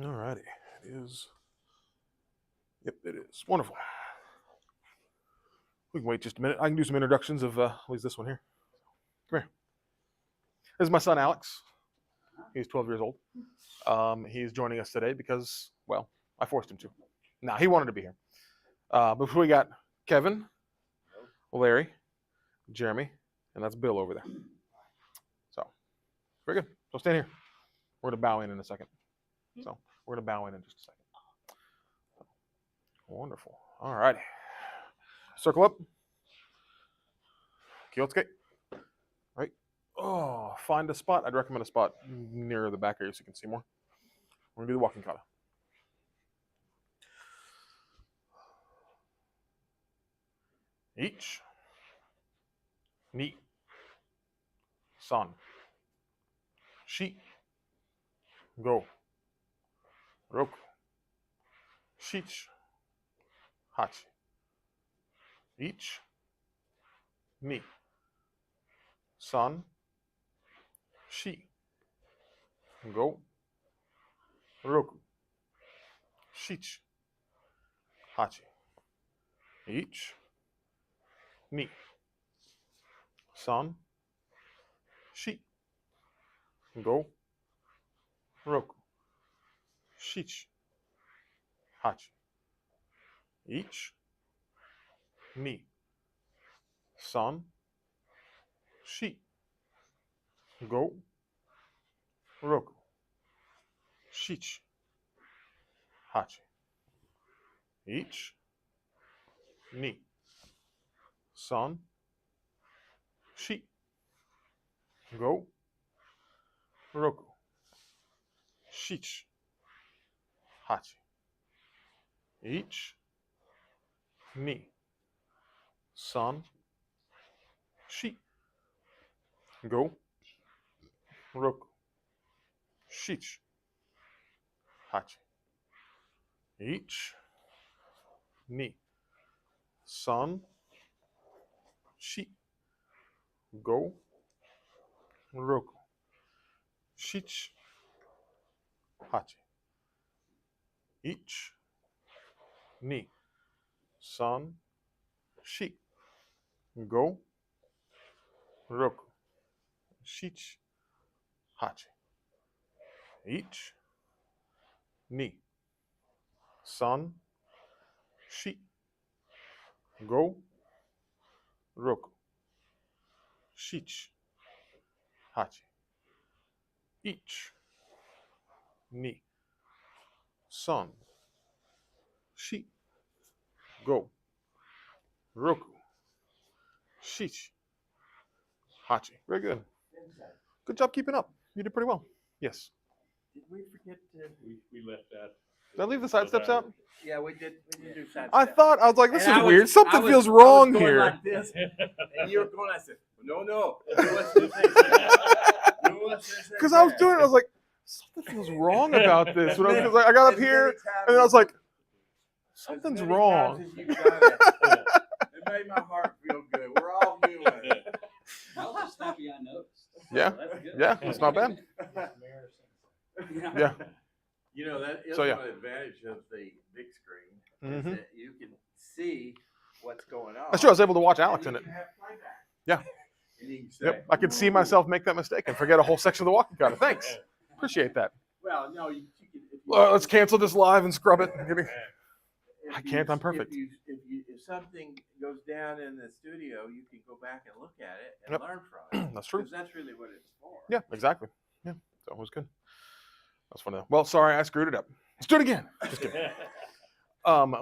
All righty. It is. Yep, it is. Wonderful. We can wait just a minute. I can do some introductions of at least this one here. Come here. This is my son, Alex. He's 12 years old. He's joining us today because, well, I forced him to. Now, he wanted to be here. Before we got Kevin, Larry, Jeremy, and that's Bill over there. So, very good. So, stand here. We're going to bow in a second. So, we're going to bow in just a second. Wonderful. All righty. Circle up. Kyotsuke. Right. Oh, find a spot. I'd recommend a spot near the back area so you can see more. We're going to do the walking kata. Each. Ni. San. Shi. Go. Roku. Shich. Hachi. Each. Ni. San. Shi. Go. Roku. Shich. Hachi. Each. Ni. San. Shi. Go. Roku. Shich. Hachi. Each. Ni. San. Shi. Go. Roku. Shich. Hachi. Each. Ni. San. Shi. Go. Roku. Shich. Hachi. Each. Ni. San. Shi. Go. Roku. Shich. Hachi. Each. Ni. San. Shi. Go. Roku. Shich. Hachi. Each. Ni. San. Shi. Go. Roku. Shich. Hachi. Each. Ni. San. Shi. Go. Roku. Shich. Hachi. Each. Ni. San. Shi. Go. Roku. Shich. Hachi. Very good. Good job keeping up. You did pretty well. Yes. Did we forget to? We left that. Did I leave the side steps out? Yeah, we did. We did do side I steps. thought, I was like, this And is I was- weird. Something I was- feels I was wrong going here. Like this, and you were going. I said, no. Because I was doing it, I was like, something feels wrong about this. Because I got up here, and then I was like, something's wrong. It made my heart feel good. We're all doing it. I was just happy I noticed. Yeah. So that's good. Yeah, that's not bad. Yeah. You know, that is So, yeah. one advantage of the big screen Mhm. is that you can see what's going on. That's true. I was able to watch Alex in And it. you can have playback. Yeah. And you can say, Yep. I could see myself make that mistake and forget a whole section of the walking kata. Thanks. Appreciate that. well, no, you can. If you, Well, let's cancel this live and scrub it. Give me- if I can't, I'm if perfect. If something goes down in the studio, you can go back and look at it and Yep. learn from it. That's true. Because that's really what it's for. Yeah, exactly. Yeah, so it was good. That's funny. Well, sorry, I screwed it up. Let's do it again. Just kidding.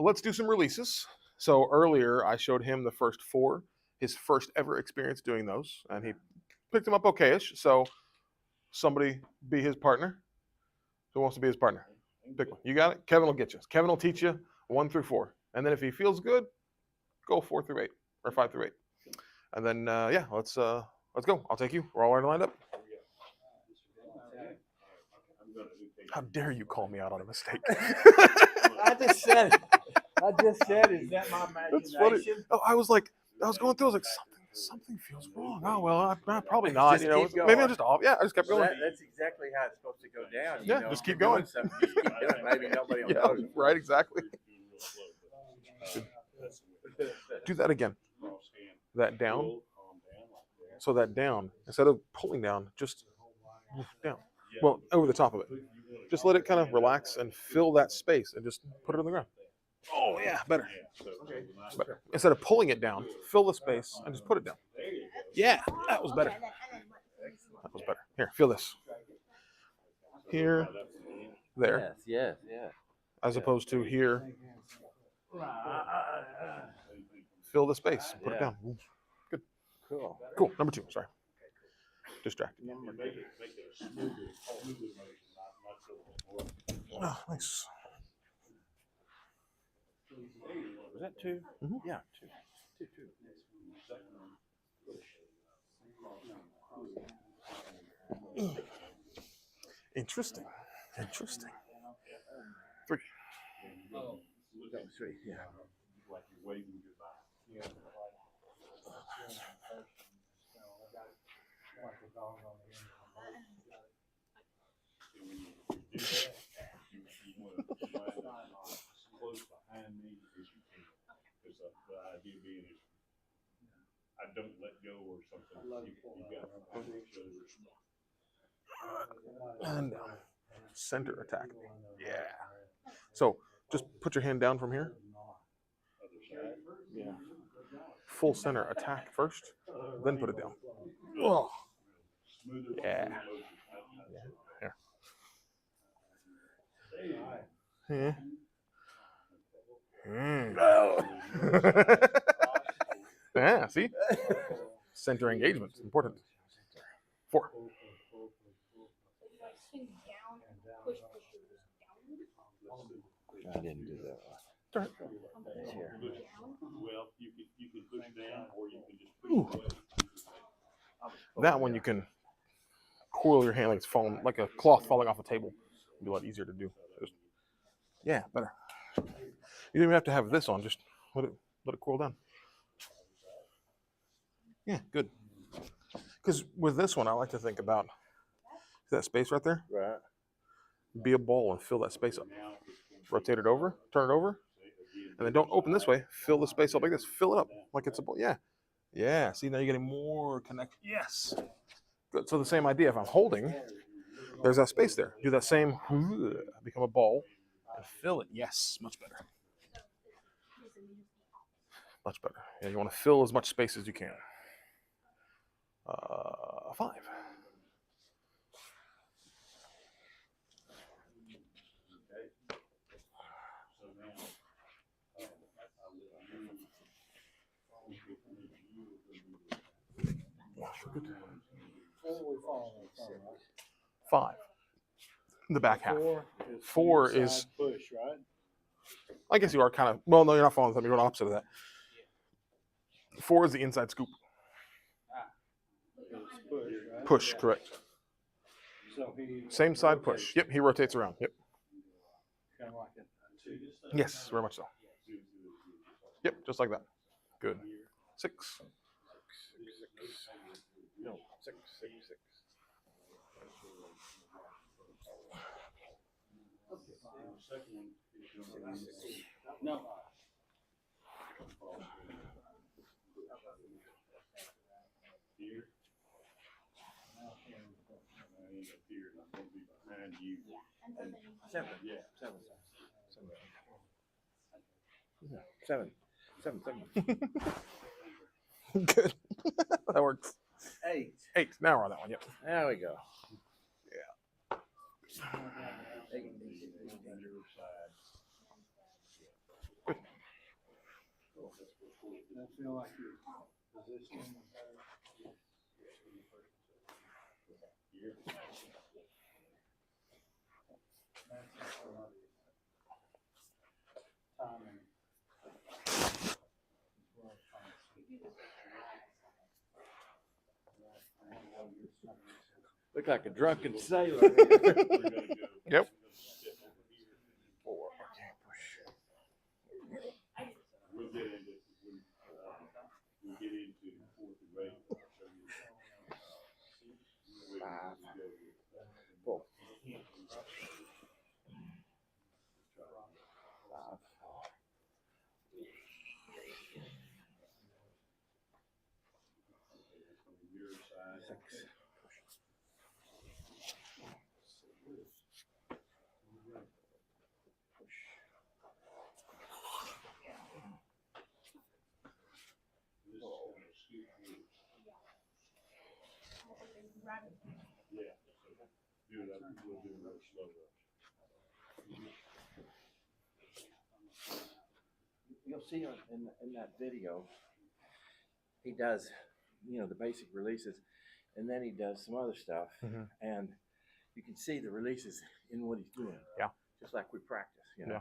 Let's do some releases. So earlier, I showed him the first 4, his first ever experience doing those, and he picked them up okayish. So somebody be his partner. Who wants to be his partner? Pick one. You got it. Kevin will get you. Kevin will teach you 1 through 4, and then if he feels good, go 4 through 8 or 5 through 8, and then yeah, let's go. I'll take you. We're all already lined up. How dare you call me out on a mistake? I just said it. Is that my That's funny. imagination? Oh, I was going through. I was like, something something feels wrong. Oh well, probably not. Just You know, keep going. maybe I'm just off. Yeah, I just kept Well, going. that's exactly how it's supposed to go down. You Yeah, know, just if keep you're doing going. something, just keep doing it. Maybe nobody will Yeah, notice. right, exactly. Do that again. That down. So that down, instead of pulling down, just down. Well, over the top of it. Just let it kind of relax and fill that space and just put it on the ground. Oh yeah, better. Better. Instead of pulling it down, fill the space and just put it down. Yeah, that was better. That was better. Here, feel this. Here, there, Yes. as opposed to here. Fill the space. Put it down. Good. Cool. Cool. Number 2. Sorry. Distracted. Oh, nice. Was that 2? Mhm. Yeah, 2. Interesting. 3. Oh, That was 3. Yeah. And down. Center attack. Yeah. So just put your hand down from here. Yeah. Full center attack first, then put it down. Oh. Yeah. Here. Yeah. Yeah, see? Center engagement is important. 4. I didn't do that. Turn. Here. Ooh. That one you can coil your hand like it's falling, like a cloth falling off a table. It'd be a lot easier to do. Just, yeah, better. You don't even have to have this on. Just let it cool down. Yeah, good. Because with this one, I like to think about that space right there. Right. Be a ball and fill that space up. Rotate it over, turn it over, and then don't open this way. Fill the space up like this. Fill it up like it's a ball. Yeah. Yeah. See, now you're getting more connection. Yes. Good. So the same idea. If I'm holding, there's that space there. Do that same, become a ball, and fill it. Yes. Much better. Much better. Yeah, you want to fill as much space as you can. 5. Good. 5. The back half. 4 is push, right? I guess you are kind of, well, no, you're not following something. You're going opposite of that. 4 is the inside scoop. It's push, right? Push, correct. So he Same side push. Yep, he rotates around. Yep. kind of like it. Yes, very much so. Yep, just like that. Good. 6. No, 6. No. Seven. Yeah. 7. 7. Good. That works. 8. 8. Now we're on that one. Yep. There we go. I feel like your position. Timing. Look like a drunken sailor. Yep. 4. Okay, push. We'll get into You'll see in that video, he does, the basic releases, and then he does some other stuff, and you can see the releases in what he's doing. Yeah. Just like we practice, Yeah.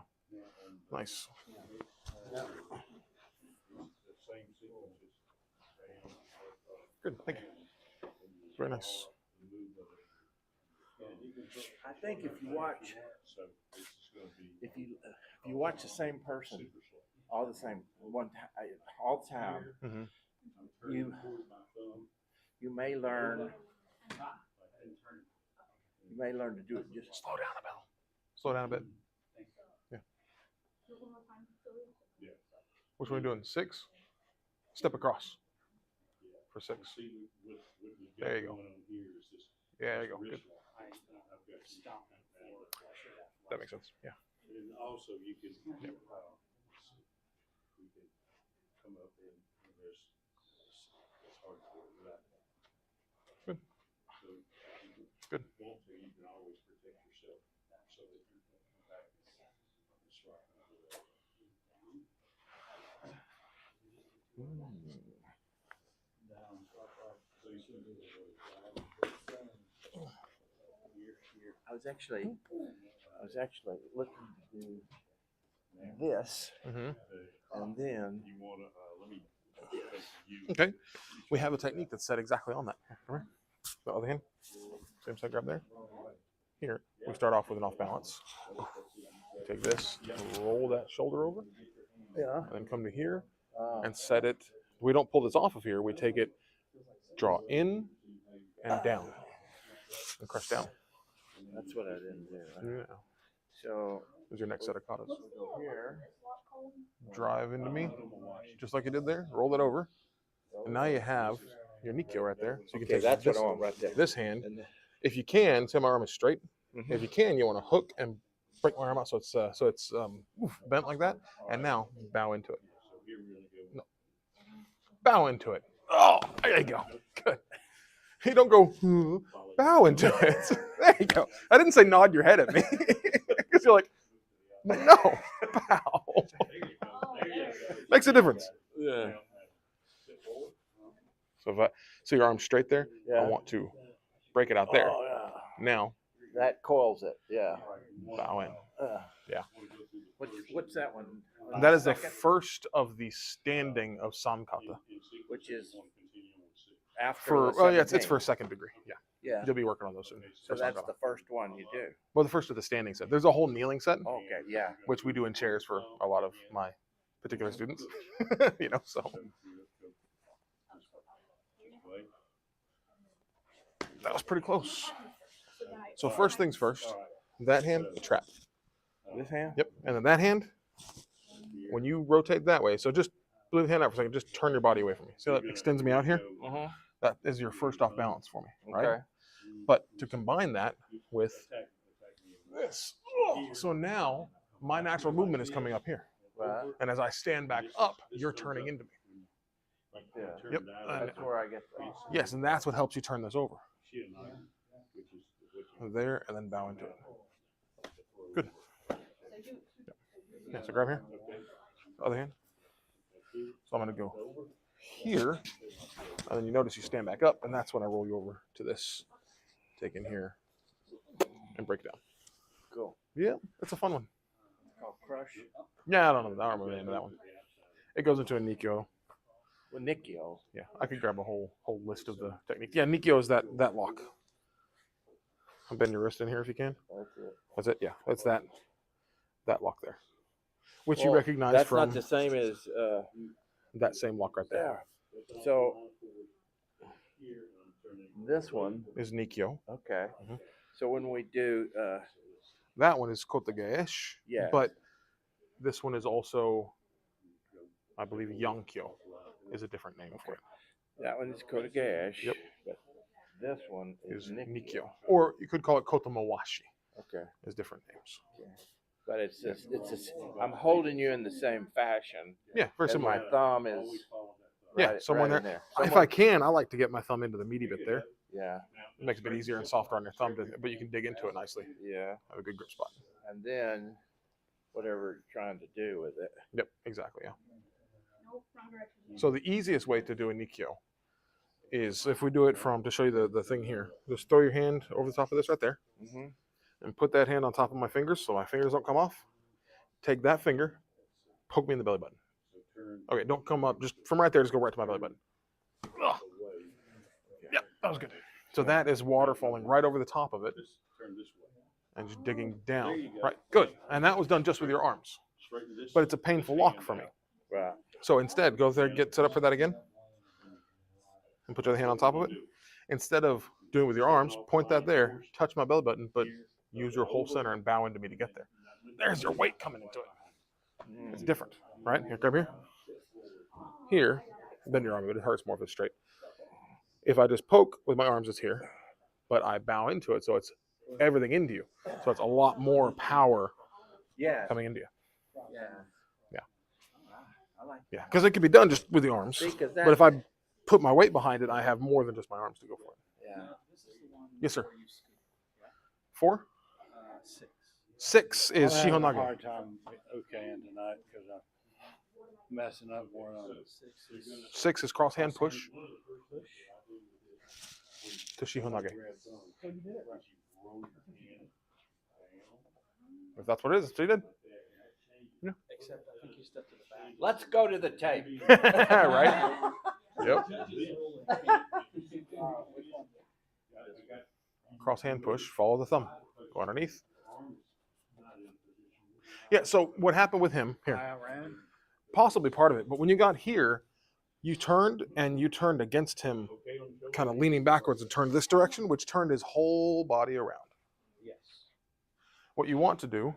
Nice. Good. Thank you. Very nice. I think if you watch the same person all the time, all the time, you may learn to do it just Slow down a bit. Slow down a bit. Yeah. Which one are we doing? 6? Step across. For 6. There you go. Yeah, there you go. Good. That makes sense. Yeah. And also you can come up and there's it's hard to do that. Good. So Good. you can always protect yourself so that you can come back and strike another I was actually looking to do this, and then you want to let me Okay. We have a technique that's set exactly on that. Come here. The other hand. Same side grab there. Here. We start off with an off balance. Take this, roll that shoulder over. yeah, And then come to here and set it. We don't pull this off of here. We take it, draw in and down. And crush down. that's what I didn't do. Yeah. So There's your next set of katas. go here, Drive into me. Just like you did there. Roll it over. And now you have your Nikyo right there. So you can take that's this, what I want right there. this hand. And If you can, say my arm is straight. If you can, you want to hook and break my arm out so it's bent like that. And now bow into it. No. Bow into it. Oh, there you go. Good. You don't go bow into it. There you go. I didn't say nod your head at me because you're like, no, bow. Makes a difference. yeah, So your arm's straight there. I yeah. want to break it out there. Oh, yeah. Now That coils it. Yeah. bow in. Yeah. What's that one? That is the Second? first of the standing of Samkata. Which is after For the it's 17. for second degree. Yeah. Yeah. You'll be working on those soon. So for that's Samkata. the first one you do. Well, the first of the standing set. There's a whole kneeling set, Okay. Yeah. which we do in chairs for a lot of my particular students. So that was pretty close. So first things first, that hand, the trap. This hand? Yep. And then that hand, when you rotate that way, so just leave the hand out for a second, just turn your body away from me. See how that extends me out here? That is your first off balance for me, right? Okay. But to combine that with this, so now my natural movement is coming up here. Right. And as I stand back up, you're turning into me. Yeah. Yep. That's where I get that. Yes, and that's what helps you turn this over. There, and then bow into it. Good. Yeah, so grab here. Other hand. So I'm going to go here, and then you notice you stand back up, and that's when I roll you over to this. Take in here and break down. Cool. Yeah, it's a fun one. Called crush. Yeah, I don't know. I don't remember the name of that one. It goes into a Nikyo. Well, Nikyo. Yeah, I could grab a whole list of the techniques. Yeah, Nikyo is that lock. I'll bend your wrist in here if you can. That's it. That's it. Yeah, that's that lock there, which you Well, recognize that's from not the same as that same lock right there. there. So this one. Is Nikyo. Okay. Mhm. So when we do That one is Kotegaesh. Yeah. But this one is also, I believe, Yankyo is a different name for it. that one is Kotegaesh. Yep. But this one is Is Nikyo. Nikyo, or you could call it Kotomowashi. Okay. Is different names. But it's just I'm holding you in the same fashion. Yeah, very And similar. my thumb is Yeah, right, somewhere right there. in there. If I can, I like to get my thumb into the meaty bit there. Yeah. It makes it a bit easier and softer on your thumb, but you can dig into it nicely. Yeah. Have a good grip spot. And then whatever you're trying to do with it. Yep, exactly. Yeah. So the easiest way to do a Nikyo is if we do it from, to show you the thing here, just throw your hand over the top of this right there Mm-hmm. and put that hand on top of my fingers so my fingers don't come off. Take that finger, poke me in the belly button. Okay, don't come up. Just from right there, just go right to my belly button. Ugh. Yep, that was good. So that is water falling right over the top of it and just digging down. Right, good. And that was done just with your arms. But it's a painful lock for me. Right. So instead, go there, get set up for that again, and put your other hand on top of it. Instead of doing it with your arms, point that there, touch my belly button, but use your whole center and bow into me to get there. There's your weight coming into it. It's different, right? Here, grab here. Here, bend your arm, but it hurts more if it's straight. If I just poke with my arms, it's here, but I bow into it, so it's everything into you. So it's a lot more power Yeah. coming into you. Yeah. Yeah. I like Yeah, because it can be done just with the arms. See, 'cause But if that- I put my weight behind it, I have more than just my arms to go for it. Yeah. Yes, sir. 4? 6. 6 is I'm having a Shihonage. hard time okaying tonight because I'm messing up more on 6 is cross hand push to Shihonage. If that's what it is, that's what you did. Except I think you stepped to the back. Let's go to the tape. Right? Yep. Cross hand push, follow the thumb. Go underneath. Yeah, so what happened with him, here, I outran. possibly part of it, but when you got here, you turned against him, kind of leaning backwards and turned this direction, which turned his whole body around. Yes. What you want to do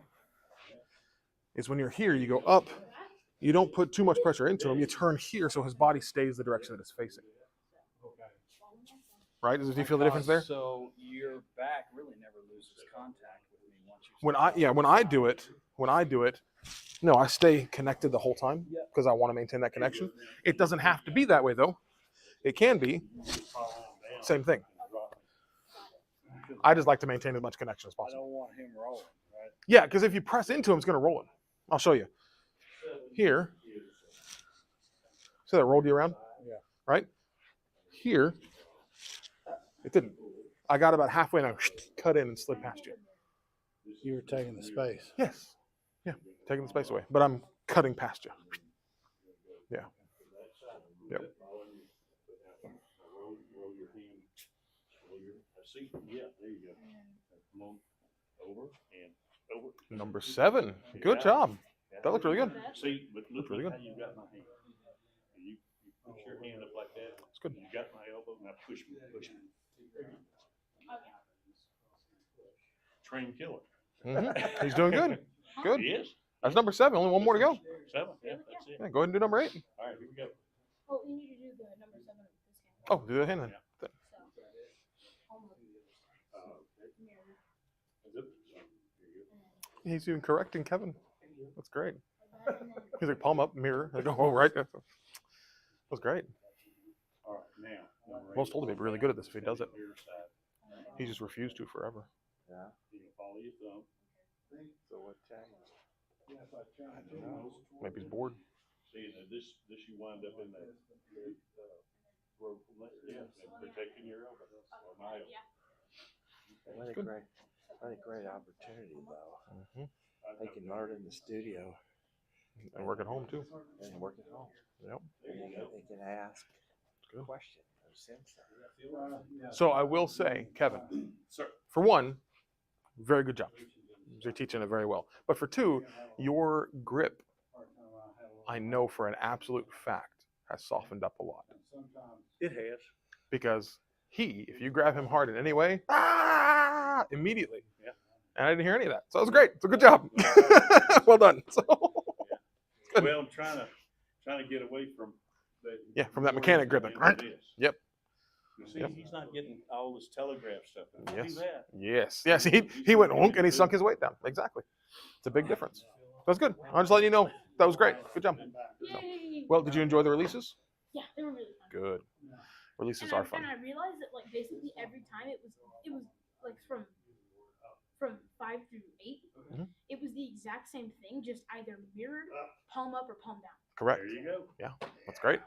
is when you're here, you go up, you don't put too much pressure into him, you turn here so his body stays the direction that it's facing. Right? Do you feel the difference there? So your back really never loses contact with me once you. When I do it, no, I stay connected the whole time because I want to maintain that connection. It doesn't have to be that way though. It can be. Same thing. I just like to maintain as much connection as I possible. don't want him rolling, right? Yeah, because if you press into him, it's going to roll him. I'll show you. Here. See that rolled you around? Yeah. Right? Here. It didn't. I got about halfway and I cut in and slid past you. You were taking the space. Yes. Yeah. Taking the space away. But I'm cutting past you. Yeah. Yep. Number 7. Good job. That looked really good. See, but look really good. how you got my hand. You push your hand up like that. It's good. You got my elbow, now push me. Train killer. He's doing good. Good. He is? That's number 7. Only one more to go. 7, yeah, that's it. Yeah, go ahead and do number 8. All right, here we go. Oh, you need to do the number 7 of this Oh, do the hand then. So, almost mirror. He's doing correcting Kevin. That's great. He's like, palm up, mirror. I go, oh, right. That was great. All right, now. Most told him he'd be really good at this if he does it. He just refused to forever. Yeah. You can follow your thumb. So what changed? I don't know. Maybe he's bored. See, now this you wind up in that rope, yeah, protecting your elbow. Or my elbow. What a great opportunity though. They can learn in the studio And work at home too. and work at home. Yep. And they can ask Good. questions or sensei. So I will say, Kevin, Sir. for one, very good job. You're teaching it very well. But for 2, your grip, I know for an absolute fact, has softened up a lot. It has. Because if you grab him hard in any way, immediately. Yeah. And I didn't hear any of that. So it was great. So good job. Well done. So, good. Well, I'm trying to get away from that. Yeah, from that mechanic grip. Yep. You see, Yep. he's not getting all this telegraph stuff. Yes. Do that. Yes. Yes. He went honk and he sunk his weight down. Exactly. It's a big difference. That's good. I'm just letting you know. That was great. Good job. Yay! Well, did you enjoy the releases? Yeah, they were really fun. Good. Releases And are fun. And I realized that like basically every time it was like from 5 through 8, Mhm. it was the exact same thing, just either mirrored, palm up or palm down. Correct. There you go. Yeah, that's great.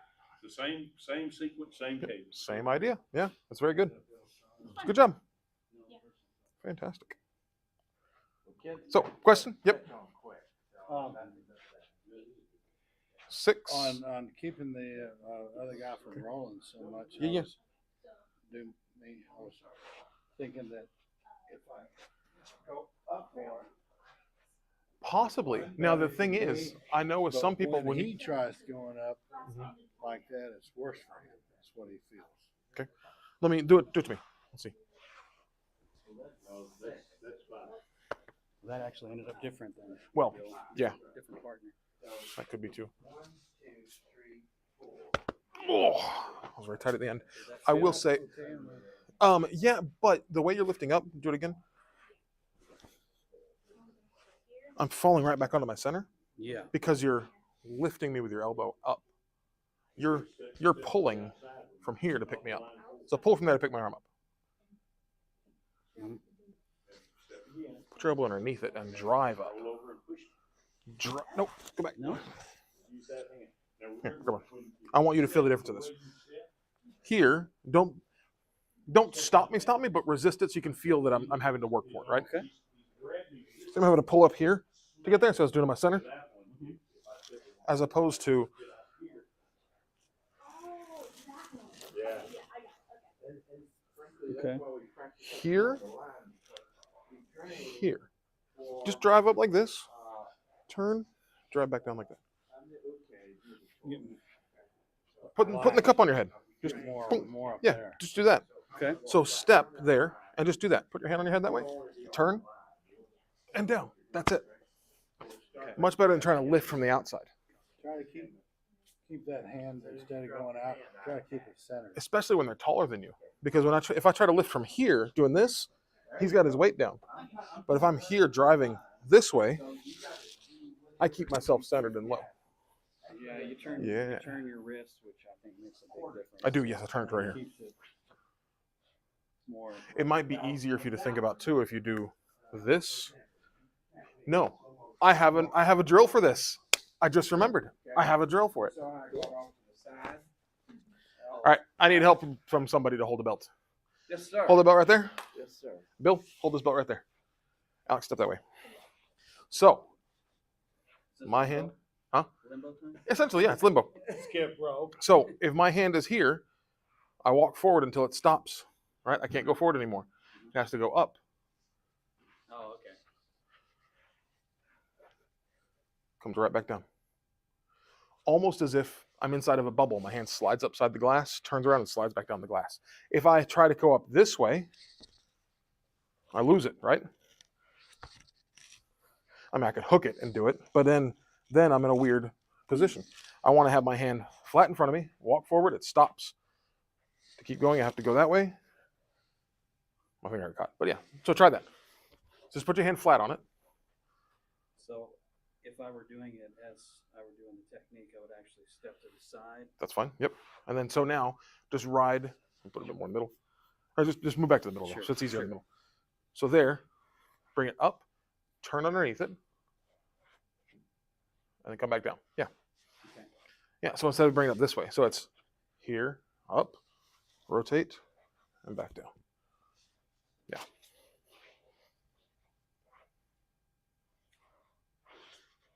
The same sequence, same Yep. cadence. Same idea. Yeah, that's very good. Good job. Yeah. Fantastic. Kids, So, question? Yep. catch on quick. Um, 6. on keeping the other guy from rolling so much. Yeah. I was thinking that if I go up more, Possibly. Now the thing is, I know with but some people when he you tries going up Mhm. like that, it's worse for him. That's what he feels. let me do it to me. Let's see. No, that's fine. That actually ended up different than Well, yeah, different partner. that could be too. Oh, I was very tight at the end. I will say, yeah, but the way you're lifting up, do it again. I'm falling right back onto my center Yeah. because you're lifting me with your elbow up. You're pulling from here to pick me up. So pull from there to pick my arm up. Put your elbow underneath it and drive up. Roll over and push. Nope, go back. No. Use that hand. Now, Here, come on. I want you to feel the difference of this. Here, don't stop me, but resist it so you can feel that I'm having to work for it, right? Okay. So I'm having to pull up here to get there, so I was doing it in my center, as opposed to Okay. here, here. Just drive up like this, turn, drive back down like that. Putting the cup on your head. Just boom. More up Yeah, there. just do that. Okay. So step there and just do that. Put your hand on your head that way. Turn and down. That's it. Much better than trying to lift from the outside. Try to keep that hand instead of going out. Try to keep it centered. Especially when they're taller than you. Because if I try to lift from here doing this, he's got his weight down. But if I'm here driving this way, I keep myself centered and low. Yeah, you turn your wrist, which I think makes a big difference. I do, yes, I turn it right here. Keeps it more. It might be easier for you to think about too if you do this. No, I have a drill for this. I just remembered. I have a drill for it. All right, I need help from somebody to hold the belt. Yes, sir. Hold the belt right there. Yes, sir. Bill, hold this belt right there. Alex, step that way. So, my hand, huh? Limbo time? Essentially, yeah, it's limbo. Skip rope. So if my hand is here, I walk forward until it stops. Right? I can't go forward anymore. It has to go up. Oh, okay. Comes right back down. Almost as if I'm inside of a bubble. My hand slides upside the glass, turns around and slides back down the glass. If I try to go up this way, I lose it, right? I mean, I could hook it and do it, but then I'm in a weird position. I want to have my hand flat in front of me, walk forward, it stops. To keep going, I have to go that way. My finger got caught, but yeah. So try that. Just put your hand flat on it. So if I were doing it as I were doing the technique, I would actually step to the side. That's fine. Yep. And then so now just ride. Put it a bit more in the middle. Or just move back to the middle, Sure, so it's easier in sure. the middle. So there, bring it up, turn underneath it, and then come back down. Yeah. Okay. Yeah. So instead of bringing it up this way, so it's here, up, rotate, and back down. Yeah.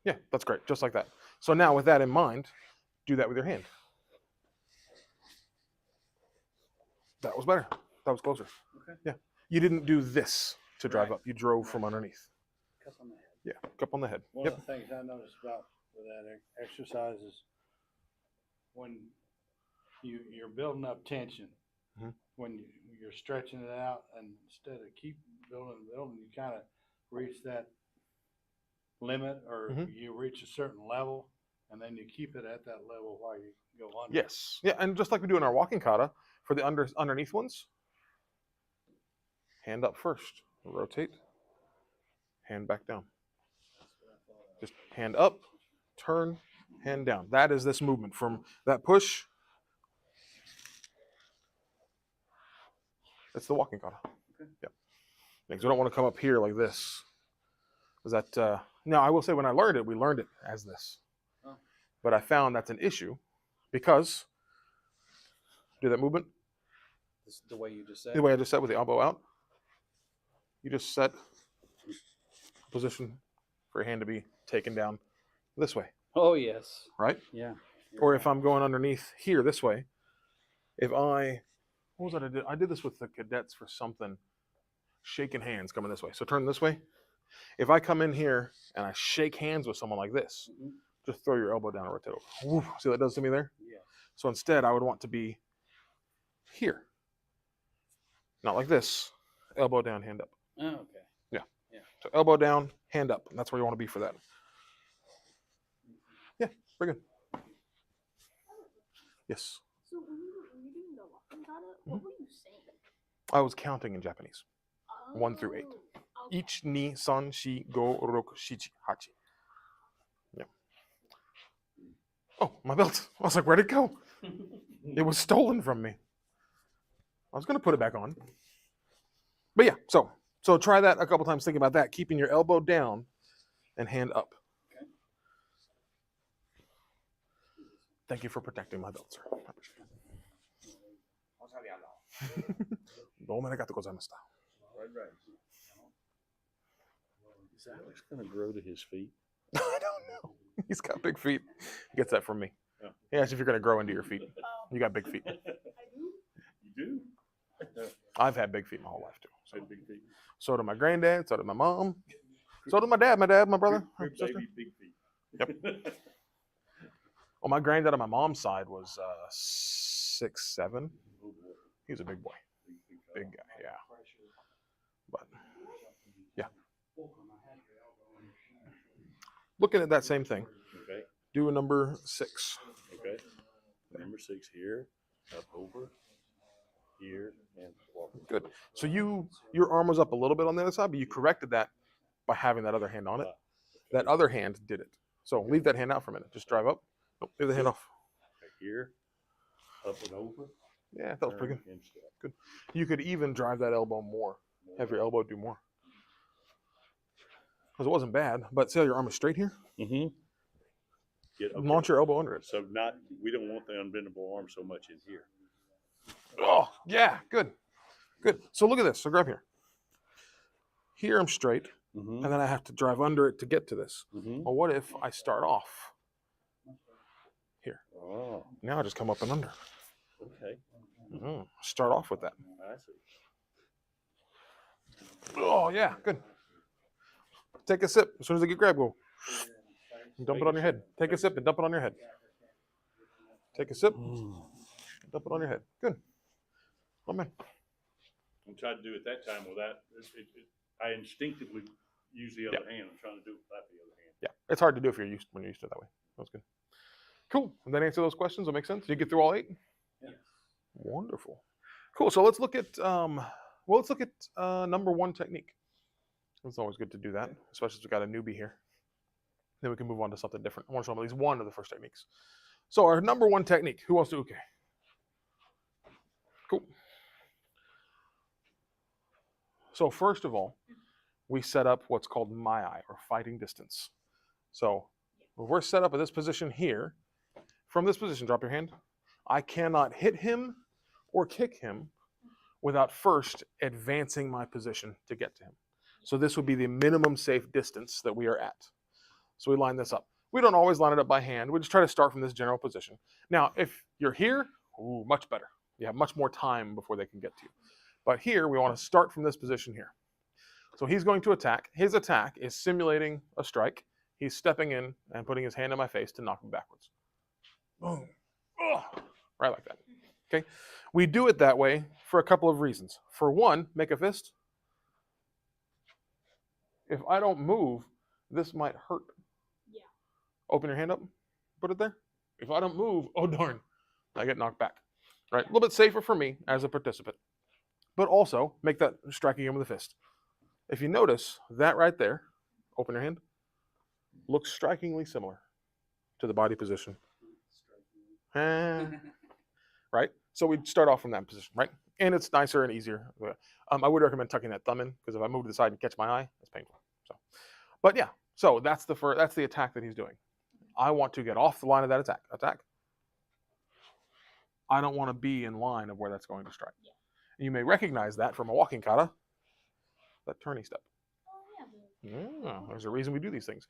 Yeah, that's great. Just like that. So now with that in mind, do that with your hand. That was better. That was closer. Okay. Yeah. You didn't do this to drive Right. up. You drove from underneath. Cup on the head. Yeah. Cup on the head. One Yep. of the things I noticed about with that exercise is when you're building up tension, Mhm. when you're stretching it out, and instead of keep building, you kind of reach that limit, or Mhm. you reach a certain level, and then you keep it at that level while you go under. Yes. Yeah, and just like we do in our walking kata, for the underneath ones, hand up first. Rotate. Hand back down. Just hand up, turn, hand down. That is this movement from that push It's the walking kata. Yeah. Because we don't want to come up here like this. Is that now I will say when I learned it, we learned it as this. Oh. But I found that's an issue because do that movement This is the way you just said. the way I just said with the elbow out. You just set position for your hand to be taken down this way, Oh yes. right? Yeah. Or if I'm going underneath here this way, if I, what was that I did? I did this with the cadets for something, shaking hands coming this way. So turn this way. If I come in here and I shake hands with someone like this, Mhm. just throw your elbow down and rotate over. Woo. See what that does to me there? Yeah. So instead, I would want to be here. Not like this. Elbow down, hand up. Oh, okay. So elbow down, hand up. And that's where you want to be for that. Yeah, very good. Yes. So when you were doing the walking kata, what were you saying? I was counting in Japanese. 1 through 8. Oh, okay. Ich, ni, san, shi, go, roku, shichi, hachi. Yeah. Oh, my belt. I was like, where'd it go? It was stolen from me. I was going to put it back on. But yeah, so try that a couple times. Think about that. Keeping your elbow down and hand up. Okay. Thank you for protecting my belt, sir. I appreciate it. どうもありがとうございました. Is Alex going to grow to his feet? I don't know. He's got big feet. He gets that from me. Yeah. He asks if you're going to grow into your feet. You got big feet. I do. You do? I've had big feet my whole life, too. So big feet. So did my granddad. So did my mom. So did my dad, my brother, my Crib sister. baby, big feet. Yep. Well, my granddad on my mom's side was 6'7". Oh, boy. He was a big boy. Big guy, yeah. But, yeah. Looking at that same thing, Okay. do a number 6. Okay. Number 6 here, up over, here, and walk. Good. So your arm was up a little bit on the other side, but you corrected that by having that other hand on it. That other hand did it. So leave that hand out for a minute. Just drive up. Nope, leave the hand off. Okay, here, up and over. Yeah, that was pretty good. turn, and step. Good. You could even drive that elbow more. Have your elbow do more. Because it wasn't bad, but see how your arm is straight here? Mm-hmm. Get, okay. Launch your elbow under it. So we don't want the unbendable arm so much in here. Oh, yeah, good. Good. So look at this. So grab here. Here I'm straight, Mm-hmm. and then I have to drive under it to get to this. Mm-hmm. Well, what if I start off here? Oh, Now I just come up and under. okay. Start off with that. I see. Oh, yeah, good. Take a sip. As soon as I get grabbed, go. And dump it on your head. Take a sip and dump it on your head. Take a sip. Dump it on your head. Good. Oh, man. I'm trying to do it that time without, I instinctively use the other hand. I'm trying to do it without the other hand. Yeah, it's hard to do if you're used when you're used to it that way. That's good. Cool. Did that answer those questions? That make sense? Did you get through all 8? Yes. Wonderful. Cool. So let's look at number 1 technique. It's always good to do that, especially if we've got a newbie here. Then we can move on to something different. I want to show them at least one of the first techniques. So our number 1 technique. Who wants to uke? Cool. So first of all, we set up what's called my eye, or fighting distance. So if we're set up at this position here, from this position, drop your hand. I cannot hit him or kick him without first advancing my position to get to him. So this would be the minimum safe distance that we are at. So we line this up. We don't always line it up by hand. We just try to start from this general position. Now, if you're here, ooh, much better. You have much more time before they can get to you. But here, we want to start from this position here. So he's going to attack. His attack is simulating a strike. He's stepping in and putting his hand in my face to knock me backwards. Boom. Oh, right like that. Okay. We do it that way for a couple of reasons. For one, make a fist. If I don't move, this might hurt. Yeah. Open your hand up. Put it there. If I don't move, oh darn, I get knocked back. Right? A little bit safer for me as a participant. But also, make that striking him with a fist. If you notice, that right there, open your hand, looks strikingly similar to the body position. Right? So we'd start off from that position, right? and it's nicer and easier. I would recommend tucking that thumb in because if I move to the side and catch my eye, it's painful. So, but yeah, so that's the attack that he's doing. I want to get off the line of that attack. I don't want to be in line of where that's going to strike. Yeah. And you may recognize that from a walking kata, that turning step. Oh yeah. There's a reason we do these things.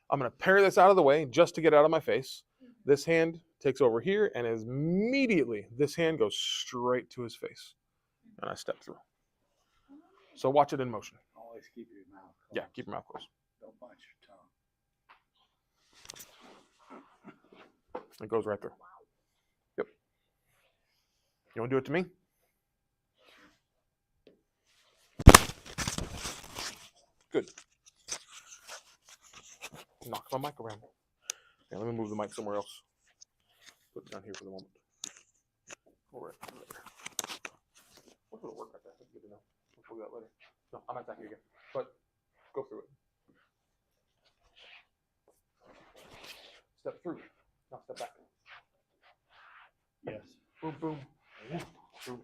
I'm going to parry this out of the way just to get out of my face. This hand takes over here, and immediately this hand goes straight to his face, and I step through. So watch it in motion. Always keep your mouth closed. Yeah, keep your mouth closed. Don't bunch your tongue. It goes right through. Yep. You want to do it to me? Good. Knock my mic around. Yeah, let me move the mic somewhere else. Put it down here for the moment. All right. What's going to work like that? That's good to know. We'll do that later. No, I'm not attacking you again. But go through it. Step through. Now step back. Yes. Boom, boom. Through.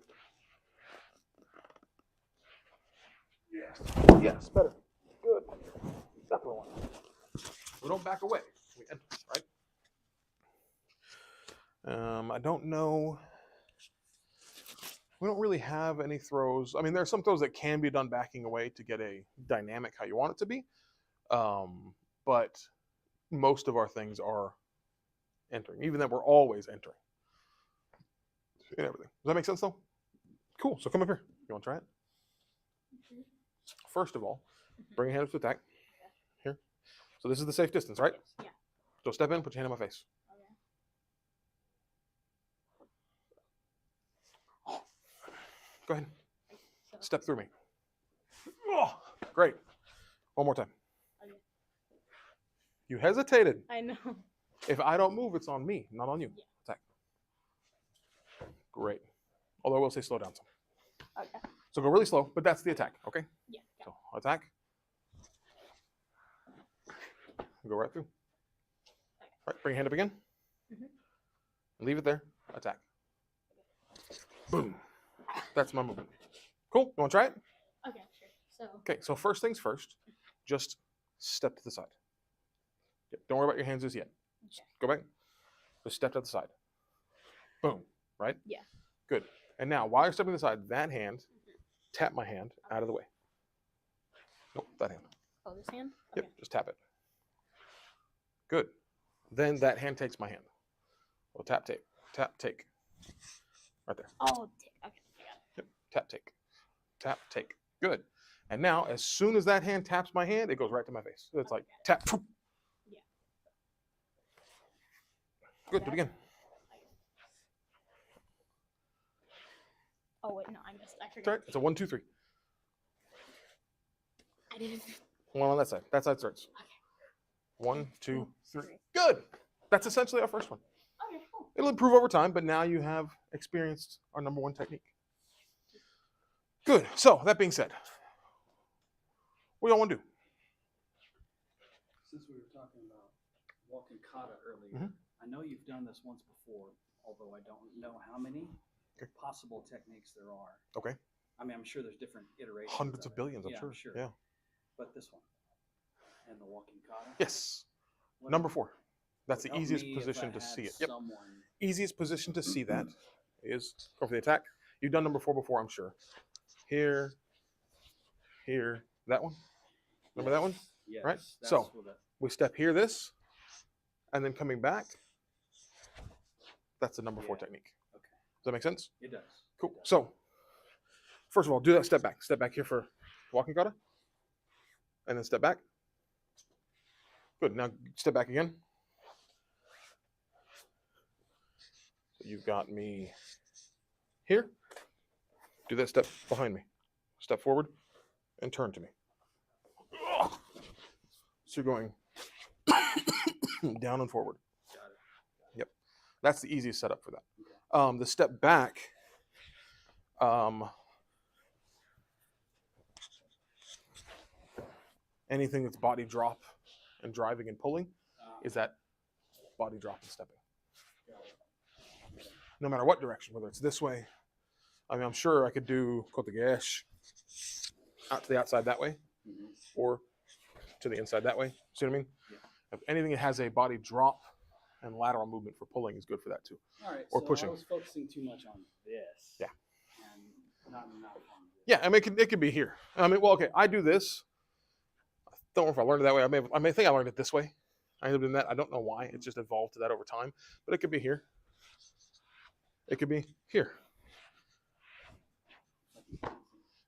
Yes. Yes, better. Good. That's what I want. We don't back away. We enter, right? I don't know. We don't really have any throws. I mean, there are some throws that can be done backing away to get a dynamic how you want it to be. But most of our things are entering, even that we're always entering. And everything. Does that make sense though? Cool. So come up here. You want to try it? First of all, bring your hand up to attack. Here. So this is the safe distance, right? Yeah. So step in, put your hand in my face. Okay. Go ahead. So, Step through me. Oh, great. One more time. Okay. You hesitated. I know. If I don't move, it's on me, not on you. Yeah. Attack. Great. Although I will say slow down some. Okay. So go really slow, but that's the attack, okay? Yeah. So attack. Go right through. Right, bring your hand up again. Leave it there. Attack. Boom. That's my movement. Cool. You want to try it? Okay. Sure. So. Okay, so first things first, just step to the side. Yep, don't worry about your hands just yet. Okay. Go back. Just step to the side. Boom. Right? Yeah. Good. And now, while you're stepping to the side, that hand, tap my hand out of the way. Nope, that hand. Oh, this hand. Yep, Okay. just tap it. Good. Then that hand takes my hand. Well, tap, take. Tap, take. Right there. Oh, okay. I got it. Yep. Tap, take. Tap, take. Good. And now, as soon as that hand taps my hand, it goes right to my face. So it's like tap. Poof. Yeah. Good. Do it again. Oh wait, no, I missed. I It's forgot. all right. It's a 1, 2, 3. I didn't. One on that side. That side starts. Okay. 1, 2, 3. Good. That's essentially our first one. Okay, cool. It'll improve over time, but now you have experienced our number one technique. Good. So that being said, what do y'all want to do? Since we were talking about walking kata earlier, I know you've done this once before, although I don't know how many possible techniques there are. Okay. I mean, I'm sure there's different iterations. Hundreds of it. billions, I'm Yeah, sure. Yeah. But this one and the walking kata. Yes. what- Number 4. That's the help easiest me if position I to had see it. Yep. Someone, Easiest position to see that is go for the attack. You've done number 4 before, I'm sure. Here, here, that one. Remember that one? yes, Right? that's So- what We step here, this, and then coming back. That's the number 4 Yeah. technique. Okay. Does that make sense? it does. Cool. So, first of all, do that step back. Step back here for walking kata. And then step back. Good. Now step back again. So you've got me here. Do that step behind me. Step forward and turn to me. So you're going down and forward. Got it. Yep. That's the easiest setup for that. The step back, anything that's body drop and driving and pulling is that body drop and stepping. No matter what direction, whether it's this way I mean, I'm sure I could do kotegaeshi out to the outside that way, or to the inside that way. See what I mean? Yeah. If anything that has a body drop and lateral movement for pulling is good for that too. All right. Or so pushing. I was focusing too much on this. Yeah. And not enough on this. Yeah, I mean, it could be here. I mean, well, okay, I do this. I don't know if I learned it that way. I may think I learned it this way. I ended up doing that. I don't know why. It's just evolved to that over time. But it could be here. It could be here.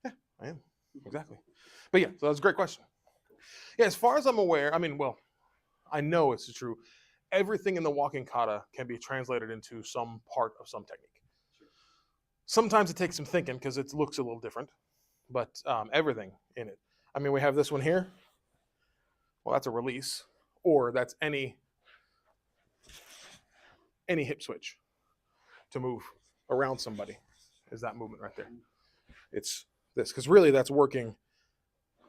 Yeah, I am. Exactly. But yeah, so that's a great question. Yeah, as far as I'm aware, I mean, well, I know it's true. Everything in the walking kata can be translated into some part of some technique. Sometimes it takes some thinking because it looks a little different, but everything in it. I mean, we have this one here. Well, that's a release, or that's any hip switch to move around somebody is that movement right there. It's this, because really that's working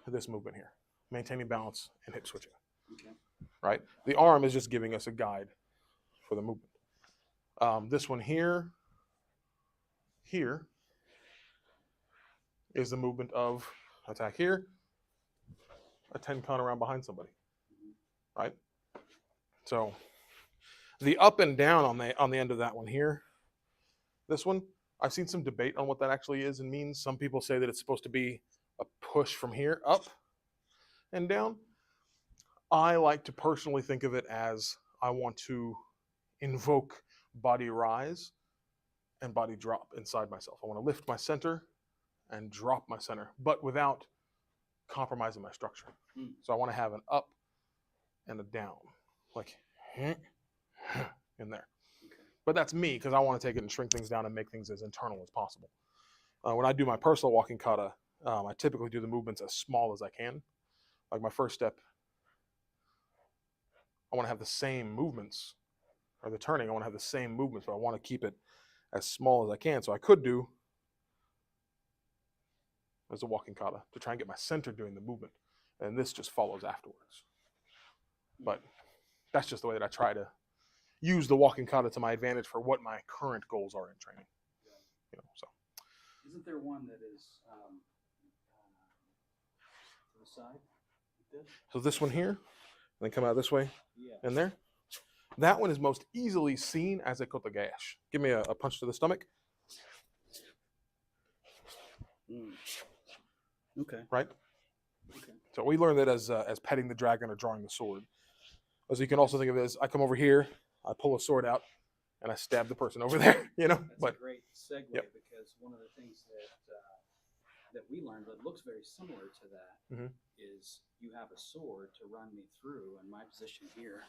this movement here, maintaining balance and hip switching. Okay. Right? The arm is just giving us a guide for the movement. This one here is the movement of attack here, a tenkan around behind somebody, right? So the up and down on the end of that one here, this one, I've seen some debate on what that actually is and means. Some people say that it's supposed to be a push from here up and down. I like to personally think of it as I want to invoke body rise and body drop inside myself. I want to lift my center and drop my center, but without compromising my structure. So I want to have an up and a down, like in there. But that's me, because I want to take it and shrink things down and make things as internal as possible. When I do my personal walking kata, I typically do the movements as small as I can. Like my first step, I want to have the same movements, or the turning, I want to have the same movements, but I want to keep it as small as I can. So I could do as a walking kata to try and get my center doing the movement. And this just follows afterwards. But that's just the way that I try to use the walking kata to my advantage for what my current goals are in training. You know, so. Isn't there one that is to the side? Like this? So this one here, and then come out this way Yeah. and there. That one is most easily seen as a kotegaeshi. Give me a punch to the stomach. Okay. Right? Okay. So we learned that as petting the dragon or drawing the sword. As you can also think of it as I come over here, I pull a sword out, and I stab the person over there. You know, That's but a great segue because one of the things that we learned that looks very similar to that is you have a sword to run me through, and my position here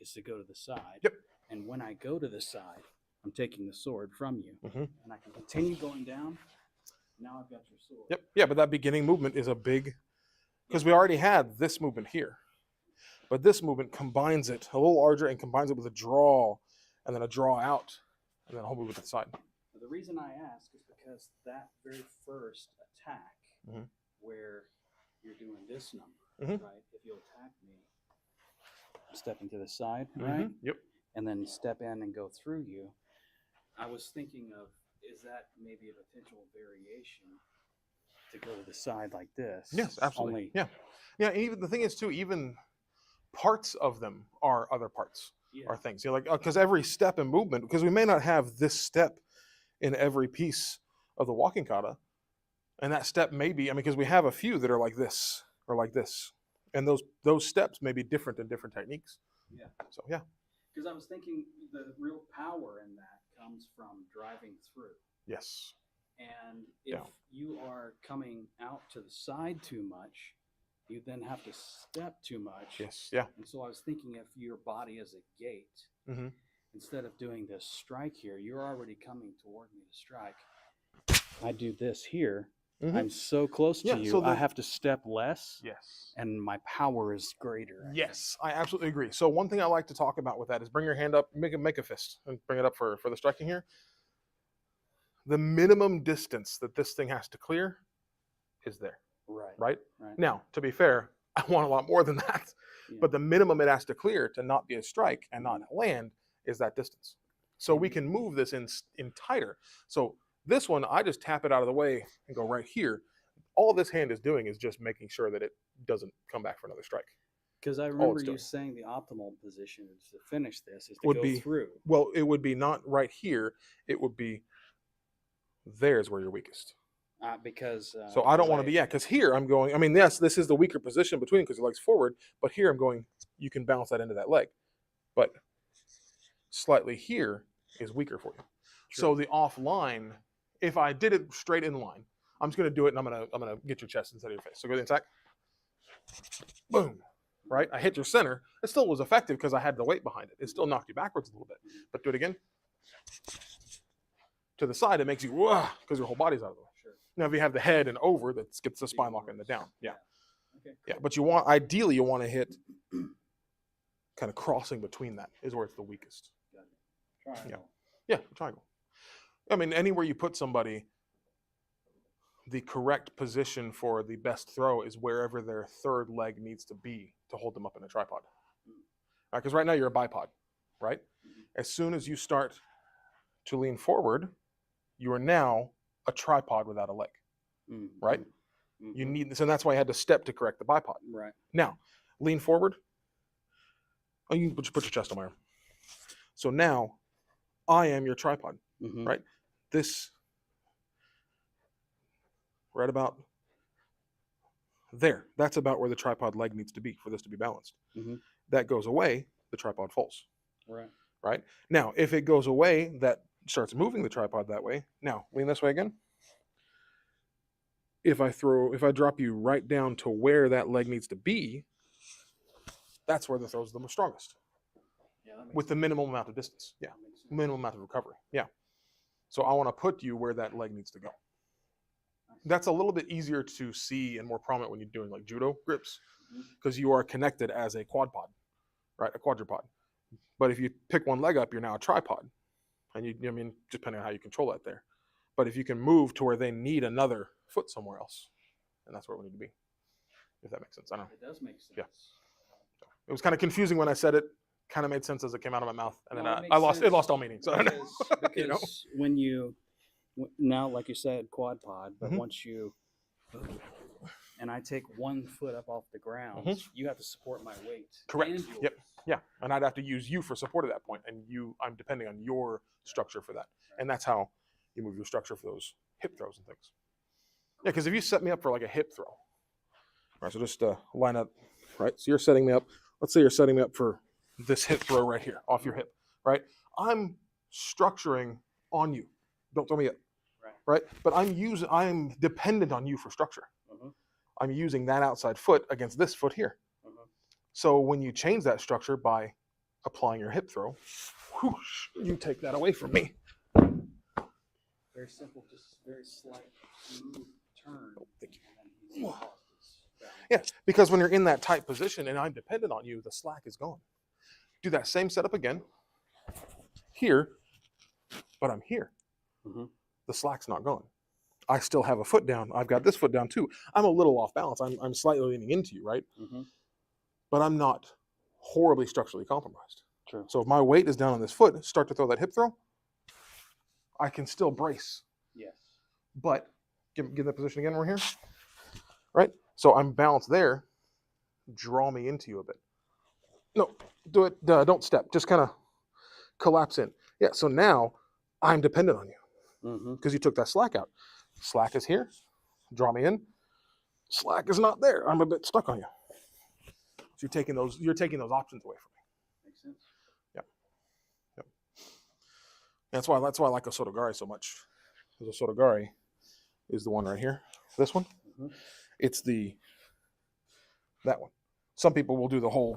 is to go to the side. Yep. And when I go to the side, I'm taking the sword from you, and I can continue going down. Now I've got your sword. Yep. Yeah, but that beginning movement is a big, because we already had this movement here. But this movement combines it a little larger and combines it with a draw, and then a draw out, and then a whole movement to the side. The reason I ask is because that very first attack, where you're doing this number, right? If you'll attack me, stepping to the side, right? Yep. And then step in and go through you. I was thinking of, is that maybe a potential variation to go to the side like this? Yes, absolutely. Only, yeah. And even the thing is too, even parts of them are other parts, are things. You know, like because every step and movement, because we may not have this step in every piece of the walking kata, and that step may be, I mean, because we have a few that are like this or like this, and those steps may be different in different techniques. Yeah. So yeah. Because I was thinking the real power in that comes from driving through. Yes. And if you are coming out to the side too much, you then have to step too much. Yes. Yeah. And so I was thinking if your body is a gate, instead of doing this strike here, you're already coming toward me to strike. I do this here. I'm so close to you, so I have to step less. Yes. And my power is greater. Yes, I absolutely agree. So one thing I like to talk about with that is bring your hand up, make a fist, and bring it up for the striking here. The minimum distance that this thing has to clear is there. Right? Now, to be fair, I want a lot more than that. Yeah. But the minimum it has to clear to not be a strike and not land is that distance. So we can move this in tighter. So This one, I just tap it out of the way and go right here. All this hand is doing is just making sure that it doesn't come back for another strike. Because I remember it's you doing. saying the optimal position to finish this is to Would go be- through. Well, it would be not right here. It would be there's where you're weakest. Because So I don't want to be, because here I'm going, I mean, yes, this is the weaker position between because your leg's forward, but here I'm going, you can bounce that into that leg. But slightly here is weaker for you. So the offline, if I did it straight in line, I'm just gonna do it and I'm gonna get your chest instead of your face. So go ahead and attack. Boom. Right? I hit your center. It still was effective because I had the weight behind it. It still knocked you backwards a little bit. But do it again. To the side, it makes you because your whole body's out of the way. Sure. Now, if you have the head and over, that gets the spine lock in the down. Yeah. Okay. Yeah. But you want, ideally, you want to hit kind of crossing between that is where it's the weakest. Triangle. Yeah, triangle. I mean, anywhere you put somebody, the correct position for the best throw is wherever their third leg needs to be to hold them up in a tripod. Because right now you're a bipod, right? As soon as you start to lean forward, you are now a tripod without a leg, right? Mm-hmm. You need this, and that's why I had to step to correct the bipod. Right. Now, lean forward. Oh, you can put your chest on my arm. So now, I am your tripod, Mm-hmm. right? This, right about there. That's about where the tripod leg needs to be for this to be balanced. Mm-hmm. That goes away, the tripod falls. Right. Right? Now, if it goes away, that starts moving the tripod that way. Now, lean this way again. If I drop you right down to where that leg needs to be, that's where the throws are the most strongest. Yeah, that makes With the minimum amount of distance. Yeah. Minimum amount of recovery. Yeah. So I want to put you where that leg needs to go. That's a little bit easier to see and more prominent when you're doing like judo grips, because you are connected as a quad pod, right? A quadrupod. But if you pick one leg up, you're now a tripod. And depending on how you control that there. But if you can move to where they need another foot somewhere else, and that's where we need to be. If that makes sense. I don't know. It does make sense. Yeah. It was kind of confusing when I said it. Kind of made sense as it came out of my mouth, and No, then it I makes lost. It sense lost all meaning. So I don't know. Because You know? when you now, like you said, quad pod, but Mhm. once you and I take 1 foot up off the ground, you have to support my weight. Correct. And Yep. yours. Yeah, and I'd have to use you for support at that point, and I'm depending on your structure for that, and that's how you move your structure for those hip throws and things. Yeah, because if you set me up for like a hip throw, all right, so just line up, right? So you're setting me up. Let's say you're setting me up for this hip throw right here, off your hip, right? I'm structuring on you. Don't throw me up, right? But I'm dependent on you for structure. I'm using that outside foot against this foot here. So when you change that structure by applying your hip throw, whoosh, you take that away from me. Very simple, just very slight smooth turn. Thank you. And then he's lost his balance. Yeah, because when you're in that tight position and I'm dependent on you, the slack is gone. Do that same setup again here, but I'm here. The slack's not gone. I still have a foot down. I've got this foot down too. I'm a little off balance. I'm slightly leaning into you, right? But I'm not horribly structurally compromised. True. So if my weight is down on this foot, start to throw that hip throw, I can still brace. Yes. But give that position again. We're here, right? So I'm balanced there. Draw me into you a bit. No, do it. Don't step. Just kind of collapse in. Yeah. So now I'm dependent on you because you took that slack out. Slack is here. Draw me in. Slack is not there. I'm a bit stuck on you. So you're taking those options away from me. Makes sense. Yep. That's why I like Osotogari so much. Because Osotogari is the one right here. This one. It's that one. Some people will do the whole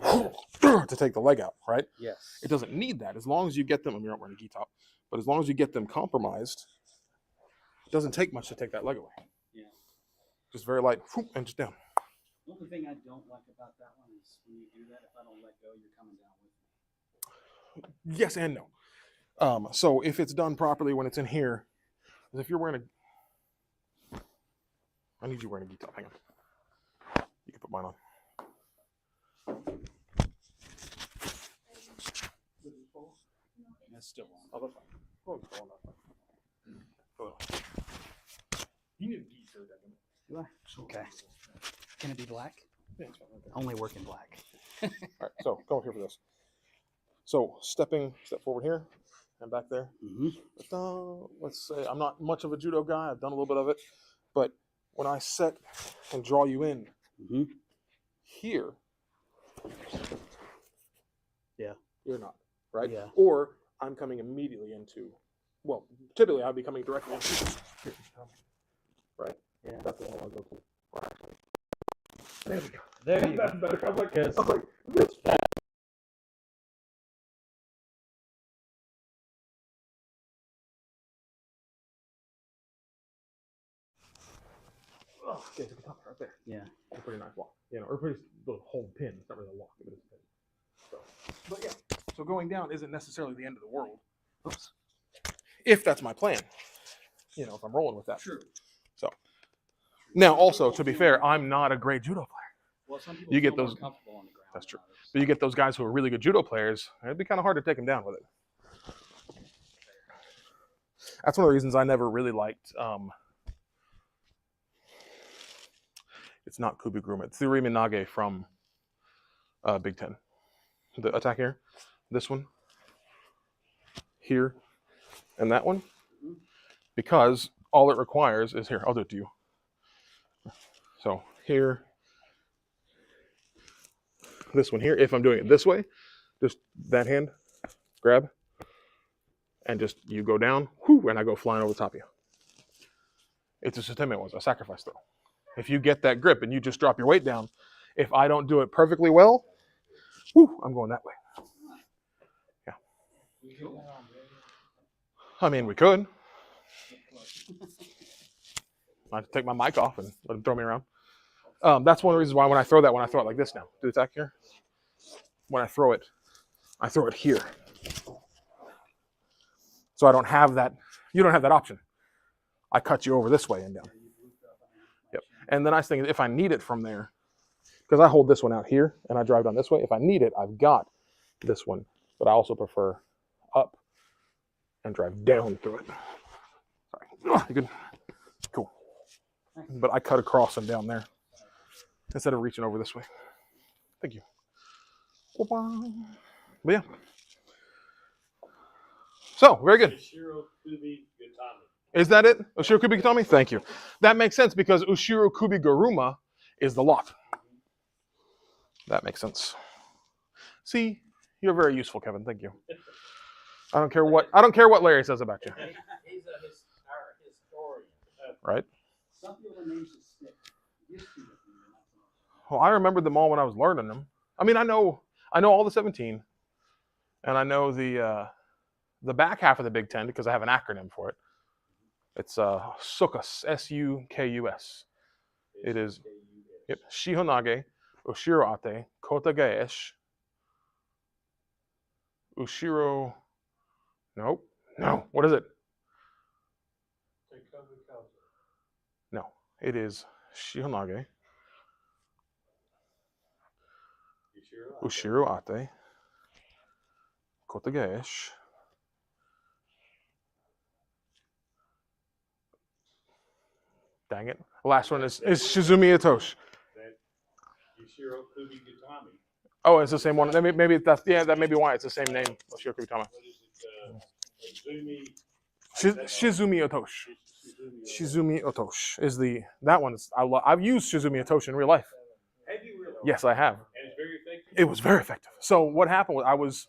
to take the leg out, right? Yes. It doesn't need that. As long as you get them, you're not wearing a gi top, but as long as you get them compromised, it doesn't take much to take that leg away. Yeah. Just very light, and just down. The only thing I don't like about that one is when you do that, if I don't let go, you're coming down with me. Yes and no. So if it's done properly when it's in here, if you're wearing I need you wearing a gi top. Hang on. You can put mine on. That's still on. Oh, that's fine. Oh, it's going up. Okay. Can it be black? Yeah, it's fine. Only work in black. All right, so go here for this. So step forward here and back there. Mm-hmm. Let's say I'm not much of a judo guy. I've done a little bit of it, but when I set and draw you in here, Yeah. you're not, right? Yeah. Or I'm coming immediately into, well, typically I'd be coming directly into here, right? Yeah. That's the one I'll go to. There you go. That's better. I was like, Because oh, okay, so top right there. yeah. It's a pretty nice walk, or pretty little whole pin. It's not really a walk, but it's a pin. So, but yeah, so going down isn't necessarily the end of the world. Oops. If that's my plan, if I'm rolling with that. True. So now, also to be fair, I'm not a great judo player. Well, some people You get feel those- more comfortable on the ground. That's true. than others. But you get those guys who are really good judo players, and it'd be kind of hard to take them down with it. That's one of the reasons I never really liked. It's not Kubiguruma. It's the Riminage from Big Ten. The attack here, this one, here, and that one, because all it requires is here. I'll do it to you. So here, this one here. If I'm doing it this way, just that hand, grab, and just you go down, whoo, and I go flying over the top of you. It's a sateme one, a sacrifice throw. If you get that grip and you just drop your weight down, if I don't do it perfectly well, whoo, I'm going that way. Yeah. I mean, we could. I have to take my mic off and let him throw me around. That's one of the reasons why when I throw it like this now. Do the attack here. When I throw it here. So I don't have that. You don't have that option. I cut you over this way and down. Yep. And the nice thing is if I need it from there, because I hold this one out here and I drive down this way, if I need it, I've got this one. But I also prefer up and drive down through it. Sorry. Oh, you good? Cool. But I cut across and down there instead of reaching over this way. Thank you. But yeah. So, very good. Ushiro Kubi Gatami. Is that it? Ushiro Kubi Gatami? Thank you. That makes sense because Ushiro Kubi Garuma is the lock. That makes sense. See, you're very useful, Kevin. Thank you. I don't care what Larry says about you. He's a historian. Right? Some people the names just stick. Used to, but not so much. Well, I remember them all when I was learning them. I mean, I know all the 17, and I know the back half of the Big Ten because I have an acronym for it. It's SUKUS, S-U-K-U-S. It is Shihonage, Ushiro Ate, Kota Gaesh, Ushiro. No. What is it? No, it is Shihonage, Ushiro Ate, Kota Gaesh. Dang it. The last one is Shizumi Itoshi. Ushiro Kubi Gatami. Oh, it's the same one. Maybe that may be why it's the same name. Ushiro Kubitama. What is it? Zumi. Shizumi Otoshi. Shizumi Otoshi is that one. I've used Shizumi Otoshi in real life. Have you really? Yes, I have. And it's very effective. It was very effective. So what happened was I was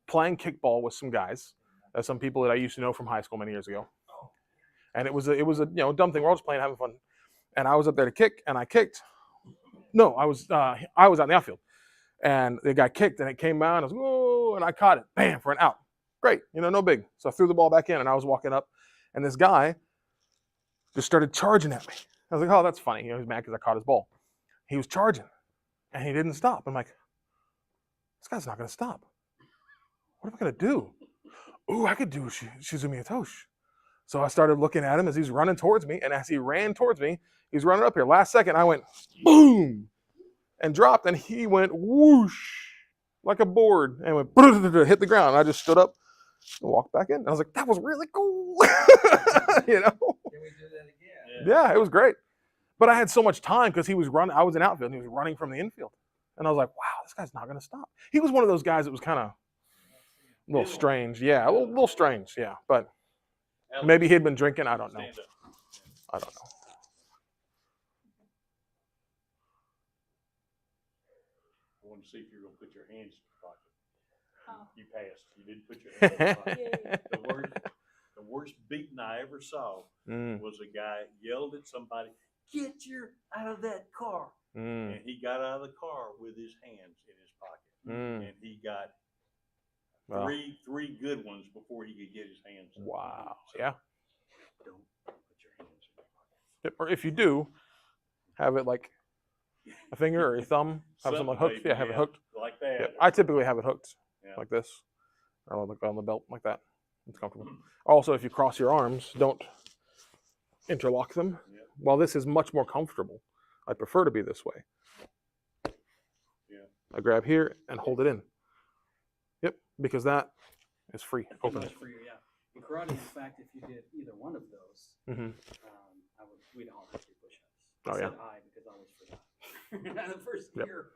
playing kickball with some guys, some people that I used to know from high school many years ago, and it was a dumb thing. We're all just playing, having fun, and I was up there to kick, and I kicked. No, I was out in the outfield, and the guy kicked, and it came out. And I was whoa, and I caught it, bam, for an out. Great, no big. So I threw the ball back in, and I was walking up, and this guy just started charging at me. I was like, oh, that's funny. He was mad because I caught his ball. He was charging, and he didn't stop. I'm like, this guy's not going to stop. What am I going to do? Ooh, I could do Shizumi Itoshi. So I started looking at him as he's running towards me, and as he ran towards me, he's running up here. Last second, I went boom and dropped, and he went whoosh like a board and went hit the ground. And I just stood up and walked back in. And I was like, that was really cool. Can we do that again? Yeah, it was great. But I had so much time because he was running. I was in outfield and he was running from the infield. And I was like, wow, this guy's not going to stop. He was one of those guys that was kind of a little strange. Yeah, a little strange. Yeah. But maybe he'd been drinking. I don't know. Stand up. I don't know. I want to see if you're going to put your hands in your pocket. Oh. You passed. You didn't put your hands in your pocket. Yeah. The worst beating I ever saw Mm, was a guy yelled at somebody, "Get your out of that car!" mm, And he got out of the car with his hands in his pocket, mm. and he got Wow. three good ones before he could get his hands. up. Wow. So Yeah. Don't put your hands in your pocket. Yep, or if you do, have it like a finger or a thumb. Have something like hooked. maybe, Yeah, have it hooked. like that. Yep. I typically have it hooked Yeah. like this, or like on the belt like that. It's comfortable. Also, if you cross your arms, don't interlock them. Yeah. While this is much more comfortable, I prefer to be this way. Yeah. I grab here and hold it in. Yep, because that is free, open. Much for you, yeah. In karate, in fact, if you did either one of those, Mm-hmm. we'd all have to do push-ups. Oh, I yeah. said I because I always forgot. The first Yep. year.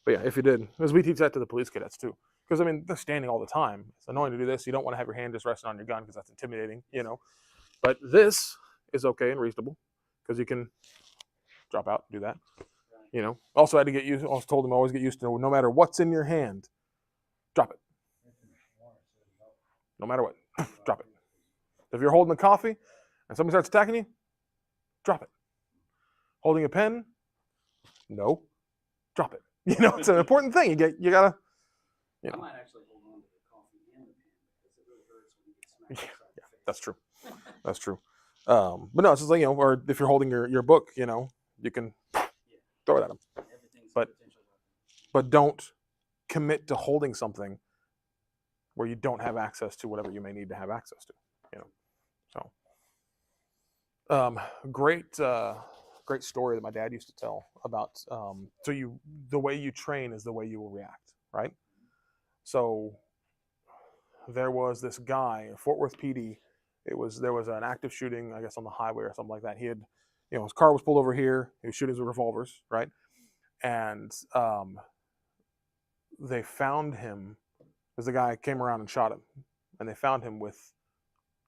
But yeah, if you did, because we teach that to the police cadets too. Because I mean, they're standing all the time. It's annoying to do this. You don't want to have your hand just resting on your gun because that's intimidating, you know. But this is okay and reasonable because you can drop out, do that. You know. Also, I had to get used. Also told them always get used to no matter what's in your hand, drop it. No matter what, drop it. If you're holding a coffee and somebody starts attacking you, drop it. Holding a pen, no, drop it. You know, it's an important thing. You gotta. You I know. might actually hold on to the coffee and the pen because it really hurts when you get smacked upside the face. That's true. That's true. But no, it's just like, you know, or if you're holding your book, you know, you can throw it at them. Everything's But- a potential weapon. But don't commit to holding something where you don't have access to whatever you may need to have access to. You know, so great story that my dad used to tell about. The way you train is the way you will react, right? So there was this guy, Fort Worth PD. There was an active shooting, I guess, on the highway or something like that. He had, you know, his car was pulled over here. He was shooting with revolvers, right? And they found him because the guy came around and shot him, and they found him with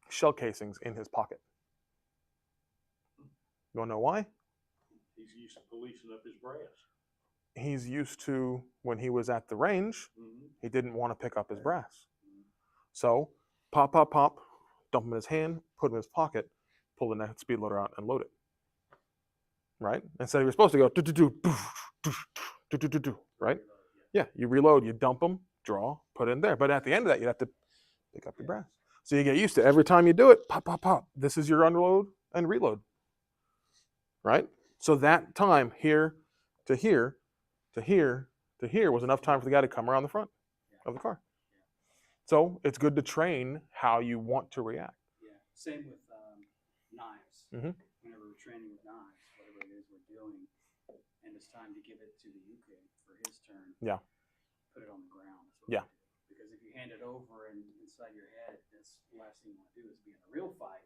shell casings in his pocket. You want to know why? He's used to policing up his brass. He's used to, when he was at the range, Mm-hmm. he didn't want to pick up his brass. So, pop, pop, pop, dump him in his hand, put him in his pocket, pull the next speed loader out and load it. Right? Instead, he was supposed to go, do, right? Yeah, you reload, you dump them, draw, put it in there. But at the end of that, you have to pick up your brass. So you get used to every time you do it, pop, pop, pop. This is your unload and reload. Right? So that time here to here to here to here was enough time for the guy to come around the front of the car. So it's good to train how you want to react. Yeah. Same with knives. Mhm. Whenever we're training with knives, whatever it is we're doing, and it's time to give it to the UK for his turn. Yeah. Put it on the ground. That's what Yeah. we do. Because if you hand it over and inside your head, that's the last thing you want to do is be in a real fight.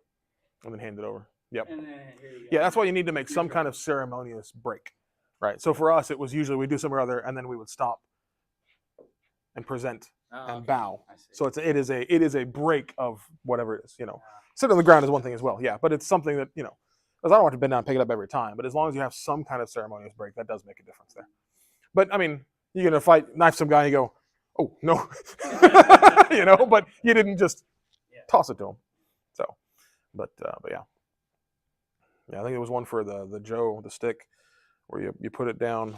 And then hand it over. Yep. And then here you go. Yeah, that's why you need to make some You're kind of ceremonious break. Right. So for us, it was usually we do somewhere other and then we would stop and present Oh, and okay. bow. I see. So it is a break of whatever it is, you know. Sit on the ground is one thing as well, yeah. But it's something that, you know, because I don't want to bend down and pick it up every time. But as long as you have some kind of ceremonious break, that does make a difference there. But I mean, you're gonna fight, knife some guy, and you go, oh no, you know, but you didn't just toss it to him. So, but yeah, I think it was one for the Joe, the stick, where you put it down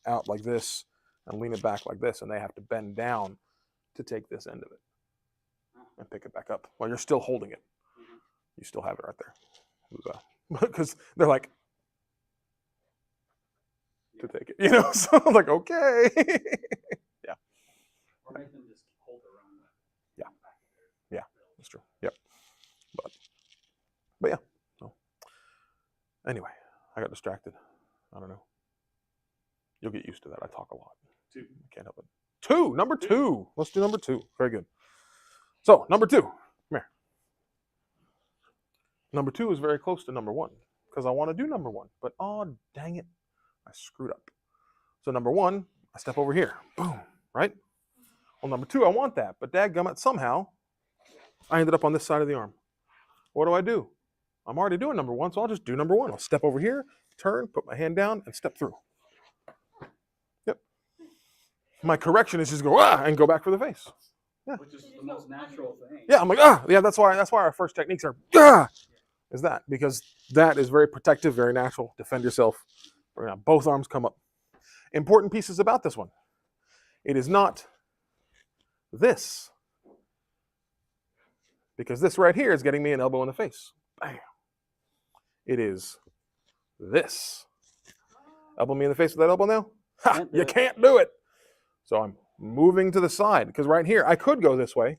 out like this and lean it back like this, and they have to bend down to take this end of it and pick it back up while you're still holding it. You still have it right there. Because they're like, to take it, you know? So I'm like, okay. Yeah, Or make them just hold their own. Yeah. Yeah. That's true. Yep. But yeah. So anyway, I got distracted. I don't know. You'll get used to that. I talk a lot. Two. Can't help it. Number two. Let's do number two. Very good. So number two. Come here. Number two is very close to number one because I want to do number one. But oh, dang it, I screwed up. So number one, I step over here. Boom, right? Well, number two, I want that. But dadgummit, somehow, I ended up on this side of the arm. What do? I'm already doing number one, so I'll just do number one. I'll step over here, turn, put my hand down, and step through. Yep. My correction is just go, and go back for the face. Yeah. Which is the most natural thing. Yeah, I'm like, yeah, that's why our first techniques are, is that, because that is very protective, very natural. Defend yourself. Both arms come up. Important pieces about this one. It is not this. Because this right here is getting me an elbow in the face. Bam. It is this. Elbow me in the face with that elbow now? Ha, you can't do it. So I'm moving to the side, because right here, I could go this way.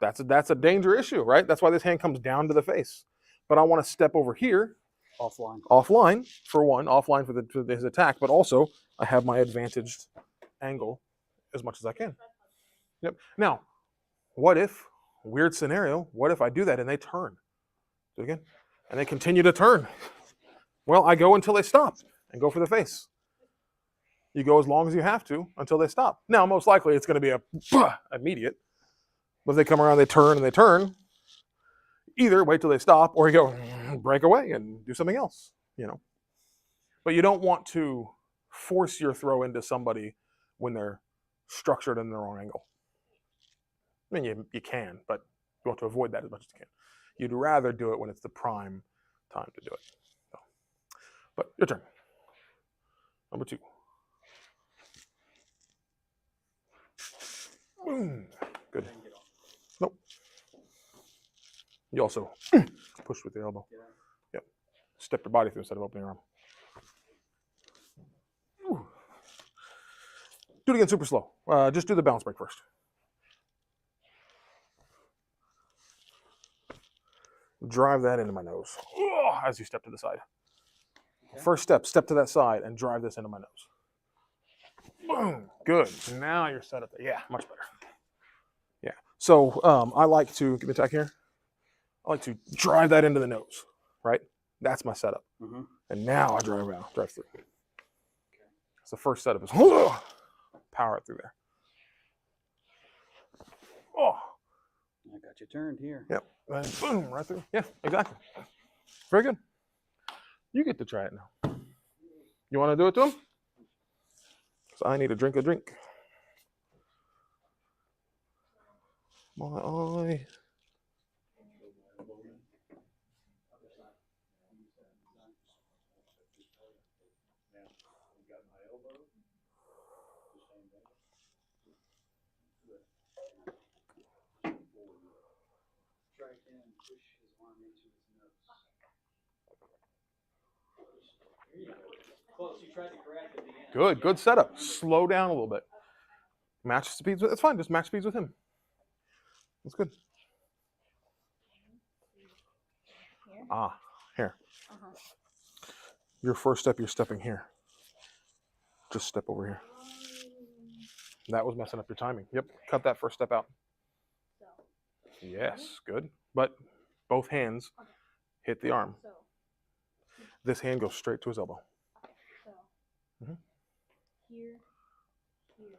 That's a danger issue, right? That's why this hand comes down to the face. But I want to step over here. Offline for one, offline for his attack, but also I have my advantaged angle as much as I can. Yep. Now, what if, weird scenario, what if I do that and they turn? Do it again. And they continue to turn. Well, I go until they stop and go for the face. You go as long as you have to until they stop. Now, most likely it's going to be a immediate. But if they come around, they turn and they turn. Either wait till they stop or you go break away and do something else, you know. But you don't want to force your throw into somebody when they're structured in the wrong angle. I mean, you can, but you want to avoid that as much as you can. You'd rather do it when it's the prime time to do it. So, but your turn. Number two. Boom. Good. Nope. You also push with the elbow. Yep. Step your body through instead of opening your arm. Ooh. Do it again super slow. Just do the balance break first. Drive that into my nose as you step to the side. Okay. First step to that side and drive this into my nose. Boom. Good. Now you're set up there. Yeah, much better. Yeah. So I like to, give me a tack here. I like to drive that into the nose, right? That's my setup. Mm-hmm. And now I drive through. Okay. So the first setup is power it through there. Oh. I got you turned here. Yep. And boom, right through. Yeah, exactly. Very good. You get to try it now. You want to do it to him? So I need a drink. My eye. Good setup. Slow down a little bit. Match speeds. It's fine. Just match speeds with him. That's good. Here. Your first step, you're stepping here. Just step over here. That was messing up your timing. Yep. Cut that first step out. Yes. Good. But both hands hit the arm. This hand goes straight to his elbow. Mm-hmm. Here.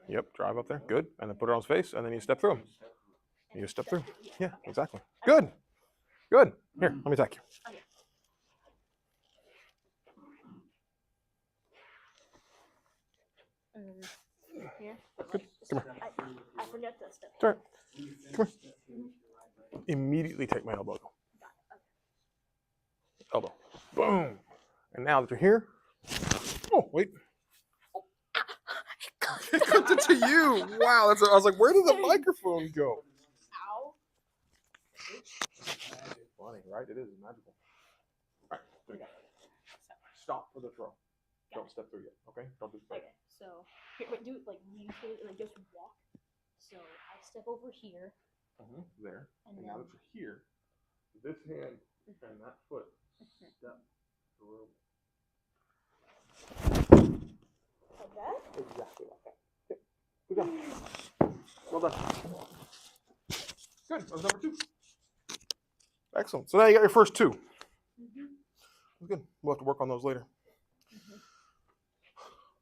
Yep, drive up there. Good. And then put it on his face, and then you step through him. You step through. Yeah, exactly. Good. Here, let me attack you. Here. Good. Come here. I forgot that step. It's all right. Come here. Immediately take my elbow. Elbow. Boom. And now that you're here. Oh, wait. It comes it to you. Wow. I was like, where did the microphone go? Ow. Funny, right? It is magical. All right. Do it again. Stop for the throw. Don't step through yet. Okay? Don't do it. Okay. So, here, wait, do it like usually, like just walk. So, I step over here. There. And now that you're here, this hand and that foot step through. Like that? Exactly like that. Yep. Good job. Well done. Good. That was number two. Excellent. So now you got your first two. Good. We'll have to work on those later.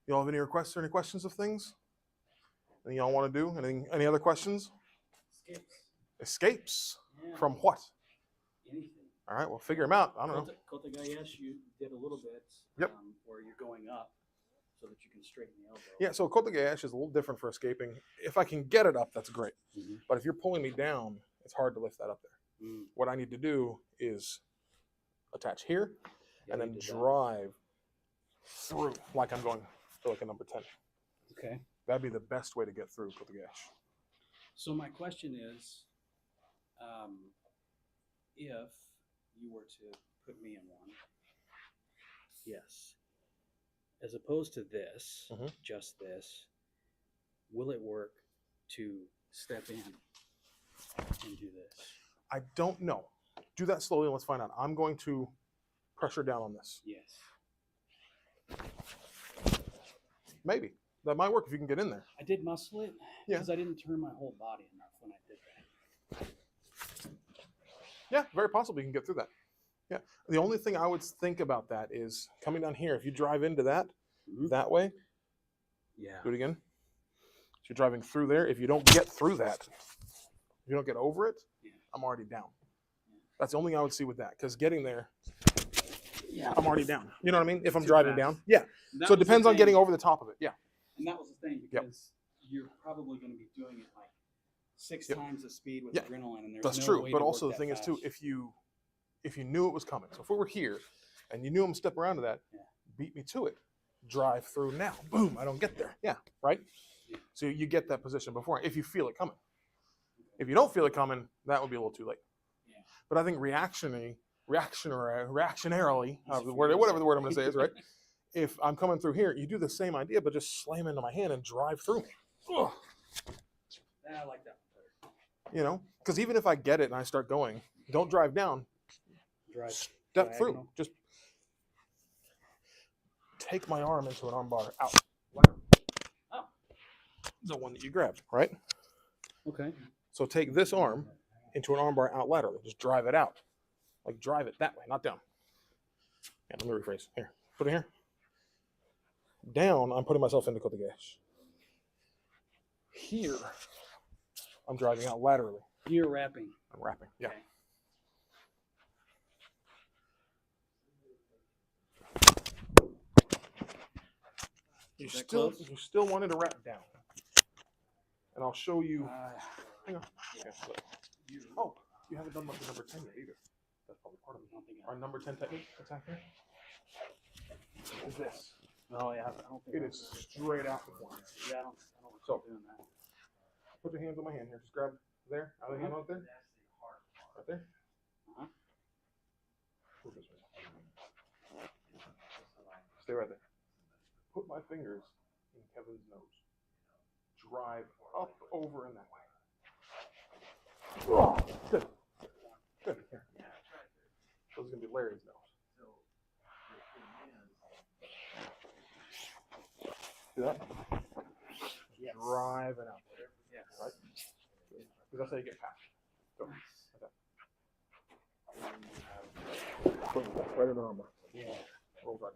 Y'all have any requests or any questions of things? Anything y'all want to do? Any other questions? Skips. Escapes Yeah. from what? Anything. All right, we'll figure them out. I don't know. Kotagayashi, you did a little bit. Yep. Where you're going up so that you can straighten the elbow. Yeah, so Kotagayashi is a little different for escaping. If I can get it up, that's great. Mhm. But if you're pulling me down, it's hard to lift that up there. Mm. What I need to do is attach here Yeah, and you then did that. drive through like I'm going for like a number 10. Okay. That'd be the best way to get through Kotagayashi. So my question is, if you were to put me in one, yes, as opposed to this, just this, will it work to step in and do this? I don't know. Do that slowly and let's find out. I'm going to pressure down on this. Yes. Maybe. That might work if you can get in there. I did muscle it Yeah. because I didn't turn my whole body enough when I did that. Yeah, very possibly you can get through that. Yeah. The only thing I would think about that is coming down here. If you drive into that, that way, Yeah. do it again. So you're driving through there. If you don't get through that, if you don't get over it, I'm already down. That's the only thing I would see with that. Because getting there, I'm already down. You know what I mean? If I'm Too driving fast. down. Yeah. That So it was the depends on thing. getting over the top of it. Yeah. And that was the thing Yep. because you're probably going to be doing it like 6 Yep. times the speed with Yeah. adrenaline, and there's That's no true. way But to also work the thing that is too, fast. if you knew it was coming. So if we were here and you knew I'm gonna step around to that, Yeah. beat me to it. Drive through now. Boom. I don't get there. Yeah. Right? Yeah. So you get that position before if you feel it coming. If you don't feel it coming, that would be a little too late. Yeah. But I think reactionarily, Easy for whatever you to the say. word I'm going to say is, right? If I'm coming through here, you do the same idea, but just slam into my hand and drive through me. Ugh. Yeah, I like that one better. You know? Because even if I get it and I start going, don't drive down. Drive Step through. diagonal. Just take my arm into an armbar out. Oh. The one that you grabbed, right? Okay. So take this arm into an armbar out laterally. Just drive it out. Like drive it that way, not down. Yeah, let me rephrase. Here. Put it here. Down, I'm putting myself into Kotagayashi. Here, I'm driving out laterally. You're wrapping. I'm wrapping. Yeah. Okay. You Is that still close? you still wanted to wrap down. And I'll show you. Hang on. Yeah, look. Oh, you haven't done much of number 10 yet either. That's probably part of it. Our number 10 technique attack here is this. Oh yeah, I don't think It is straight out the corner. Yeah, I don't So- recall doing that. Put your hands on my hand here. Just grab there. Other hand right there. Right there. Uh-huh. Move this way. Stay right there. Put my fingers in Kevin's nose. Drive up, over, and that way. Oh, good. Good. Here. This is going to be Larry's nose. See that? Yes. Drive it out. Yes. Right? Because that's how you get past. Go. Like that. Right in the armbar. Yeah. Rolls right.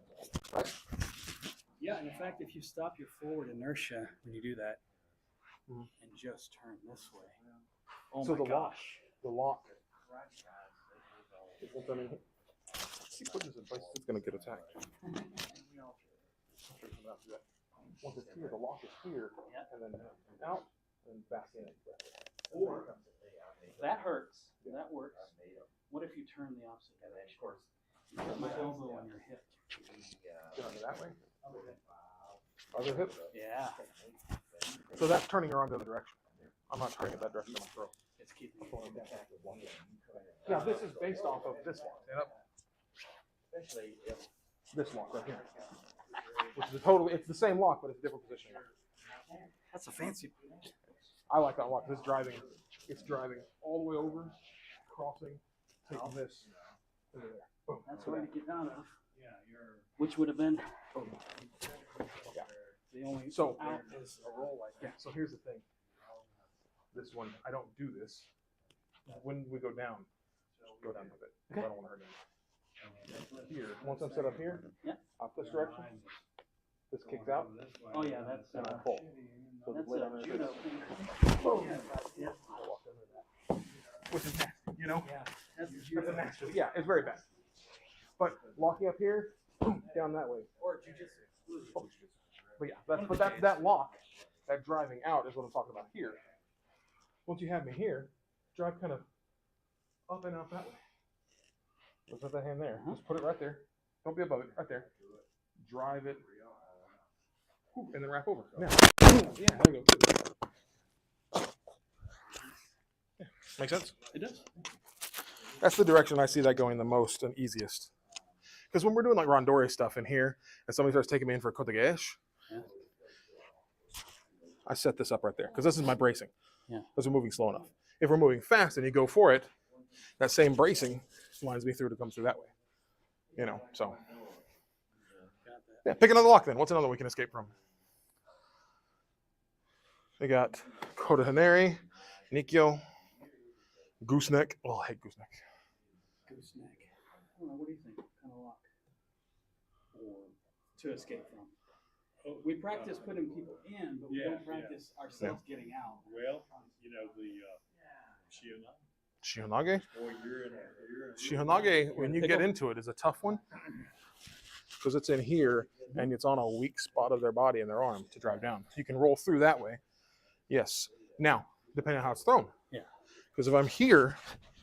Right? Yeah, and in fact, if you stop your forward inertia when you do that, Mhm. and just turn this way, oh So my gosh. The lock. Is what's underneath. Keep putting this in place. It's going to get attacked. Once it's here, the lock is here, and then out, and back in. Or that hurts. That works. What if you turn the opposite direction? You put my elbow on your hip. Get under that way. Other hip. Yeah. So that's turning her on the other direction. I'm not turning it that direction. I'm going to throw. It's keeping it. Now this is based off of this lock. This lock right here. Which is it's the same lock, but it's a different position. That's a fancy. I like that lock. It's driving all the way over, crossing, taking this into there. Boom. That's the way to get out of. Which would have been Yeah. the only So out is a roll like yeah. that. So here's the thing. This one, I don't do this. When we go down with it. Okay. I don't want to hurt anyone. here. Once I'm set up here, Yeah. up this direction, this kicks out, Oh yeah, that's and I pull. So that's lay a down there, judo this. thing. Boom. Yeah. Which is nasty, you know? Yeah. That's a That's judo. a nasty. Yeah, it's very bad. But locking up here, down that way. Or jujitsu. But yeah, that lock, that driving out is what I'm talking about here. Once you have me here, drive kind of up and out that way. Let's put that hand there. Just put it right there. Don't be above it. Right there. Drive it. And then wrap over. Now, yeah, there you go. Yeah. Make sense? It does. That's the direction I see that going the most and easiest. Because when we're doing like randori stuff in here, and somebody starts taking me in for a kotegaesh, Yeah. I set this up right there because this is my bracing. Yeah. Because we're moving slow enough. If we're moving fast and you go for it, that same bracing lines me through to come through that way. You know, so. Yeah, pick another lock then. What's another we can escape from? We got Kota Haneri, Nikyo, Gooseneck. Oh, I hate Gooseneck. Gooseneck. I don't know. What do you think? What kind of lock? Or to escape from? We practice putting people in, but we Yeah, don't practice ourselves getting out. Well, you know, the Shiona. Shihonage? Boy, you're in Shihonage, when you get Pickle? into it, is a tough one because it's in here and it's on a weak spot of their body and their arm to drive down. You can roll through that way. Yes. Now, depending on how it's thrown. Yeah. Because if I'm here,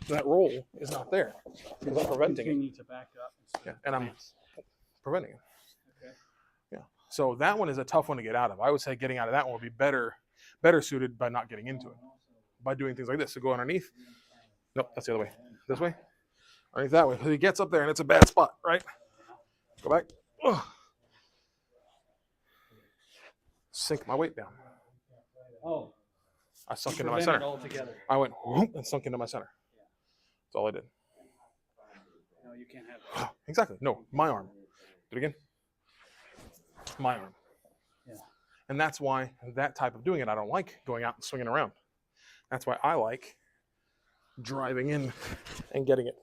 that roll is not there because I'm preventing You it. need to back up. Yeah, and I'm preventing it. Okay. Yeah. So that one is a tough one to get out of. I would say getting out of that one would be better suited by not getting into it. By doing things like this. So go underneath. Nope, that's the other way. This way. Underneath that way. Because he gets up there and it's a bad spot, right? Go back. Ugh. Sink my weight down. Oh. I sunk into my Prevent it center. altogether. I went whoop and sunk into my center. That's all I did. No, you can't have that. Exactly. No, my arm. Do it again. My arm. Yeah. And that's why that type of doing it, I don't like going out and swinging around. That's why I like driving in and getting it,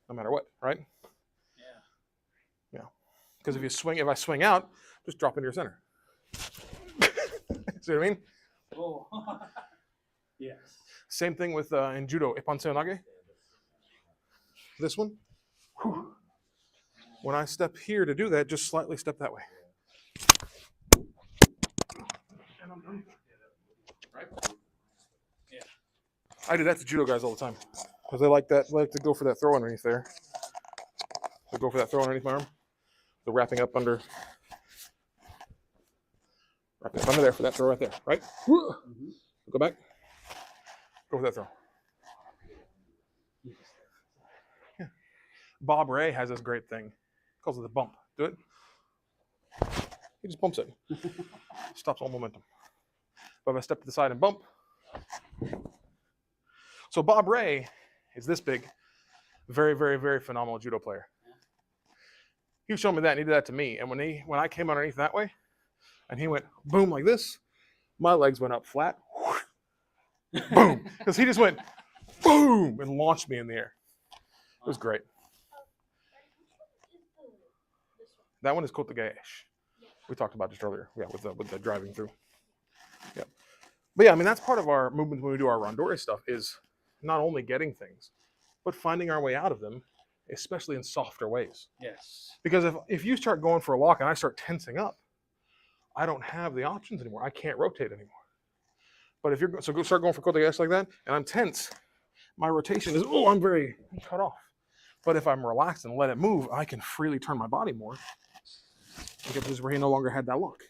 no matter what, right? Yeah. Yeah. Because if I swing out, just drop into your center. See what I mean? Oh. Yes. Same thing with in judo, Ippan Seonage. This one. Whew. When I step here to do that, just slightly step that way. And I'm done. Right? Yeah. I do that to judo guys all the time because they like that. They like to go for that throw underneath there. They go for that throw underneath my arm. The wrapping up under. Wrapping up under there for that throw right there. Right? Mm-hmm. Go back. Go for that throw. Yeah. Bob Ray has this great thing. He calls it the bump. Do it. He just bumps it. Stops all momentum. But if I step to the side and bump. So Bob Ray is this big. Very, very, very phenomenal judo player. He was showing me that and he did that to me. And when I came underneath that way and he went boom like this, my legs went up flat. Boom. Because he just went boom and launched me in the air. It was great. That one is kotegaesh. We talked about just earlier. Yeah, with the driving through. Yeah. But yeah, I mean, that's part of our movement when we do our randori stuff is not only getting things, but finding our way out of them, especially in softer ways. Yes. Because if you start going for a lock and I start tensing up, I don't have the options anymore. I can't rotate anymore. But if you're start going for kotegaesh like that, and I'm tense, my rotation is I'm very cut off. But if I'm relaxed and let it move, I can freely turn my body more. And get to this where he no longer had that lock.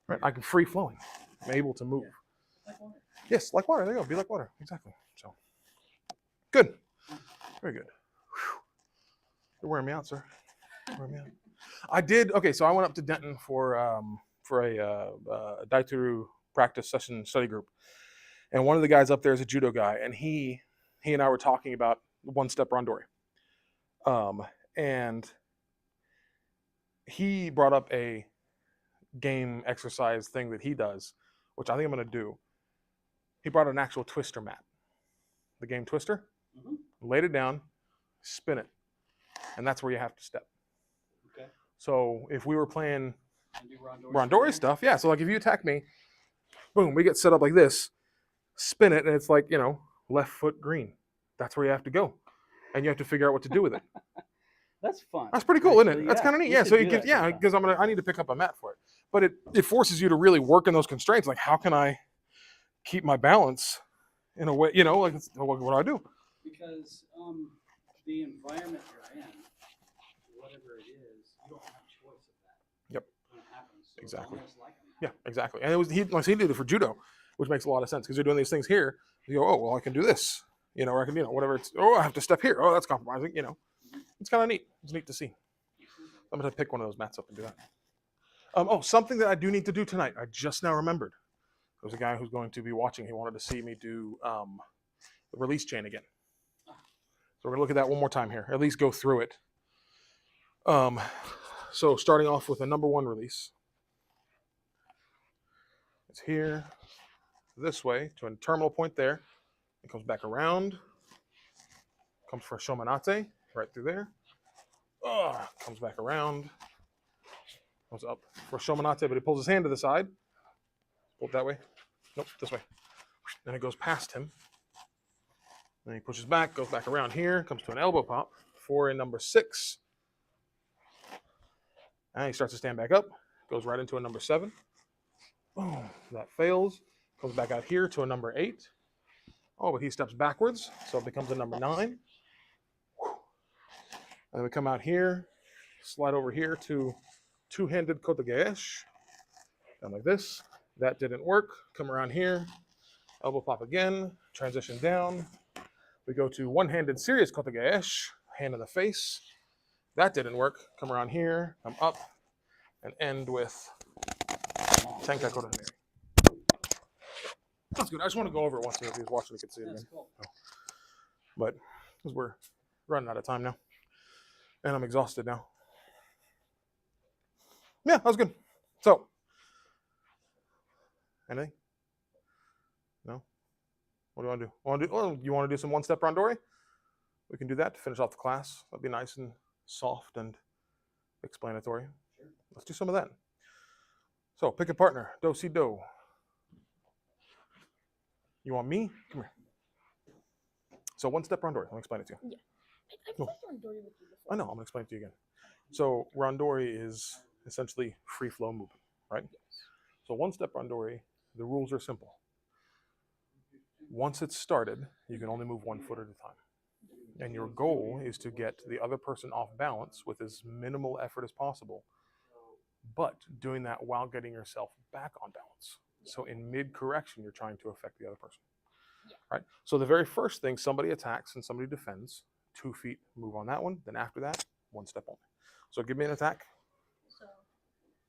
Right? I can free flowing. I'm able to move. Like water. Yes, like water. There you go. Be like water. Exactly. So good. Very good. Whew. You're wearing me out, sir. You're wearing me out. I did. Okay, so I went up to Denton for a Daituru practice session study group, and one of the guys up there is a judo guy, and he and I were talking about one-step randori, and he brought up a game exercise thing that he does, which I think I'm going to do. He brought an actual twister mat, the game Twister, laid it down, spin it. And that's where you have to step. Okay. So if we were playing And do Rondori stuff, yeah. So like if you attack me, boom, we get set up like this, spin it, and it's like, left foot green. That's where you have to go. And you have to figure out what to do with it. That's fun. That's pretty cool, isn't Actually, it? That's yeah. kind of neat. We Yeah. should So do you could, that yeah, sometime. because I need to pick up a mat for it. But it forces you to really work in those constraints. Like, how can I keep my balance in a way, like, what do I do? Because the environment you're in, whatever it is, you don't have choice of that. Yep. When it happens. So Exactly. It's almost like a Yeah, exactly. And he did it for judo, which makes a lot of sense because you're doing these things here. You go, oh, well, I can do this, or I can, whatever it's, oh, I have to step here. Oh, that's compromising, It's kind of neat. It's neat to see. I'm going to pick one of those mats up and do that. Something that I do need to do tonight. I just now remembered. There's a guy who's going to be watching. He wanted to see me do the release chain again. So we're going to look at that one more time here. At least go through it. So starting off with a number 1 release. It's here, this way, to a terminal point there. It comes back around. Comes for a shomanate, right through there. Comes back around. Goes up for a shomanate, but he pulls his hand to the side. Pull it that way. Nope, this way. Then it goes past him. Then he pushes back, goes back around here, comes to an elbow pop for a number 6. And he starts to stand back up, goes right into a number 7. Boom, that fails. Comes back out here to a number 8. Oh, but he steps backwards, so it becomes a number 9. And then we come out here, slide over here to two-handed kotegaesh, down like this. That didn't work. Come around here, elbow pop again, transition down. We go to one-handed serious kotegaesh, hand in the face. That didn't work. Come around here, come up, and end with tenkai kotegaesh. That's good. I just want to go over it once. If he was watching, he could see it That's again. cool. But because we're running out of time now, and I'm exhausted now. Yeah, that was good. So, anything? No? What do you want to do? You want to do some one-step rondori? We can do that to finish off the class. That'd be nice and soft and explanatory. Sure. Let's do some of that. So, pick a partner. Do, si, do. You want me? Come here. So, one-step rondori. Let me explain it to you. Yeah. I've played Rondori with you before. I know. I'm going to explain it to you again. So, rondori is essentially free flow movement, right? Yes. So, one-step rondori, the rules are simple. Once it's started, you can only move 1 foot at a time. And your goal is to get the other person off balance with as minimal effort as possible, but doing that while getting yourself back on balance. So in mid-correction, you're trying to affect the other person. Yeah. Right? So the very first thing, somebody attacks and somebody defends. 2 feet, move on that one. Then after that, 1 step only. So give me an attack.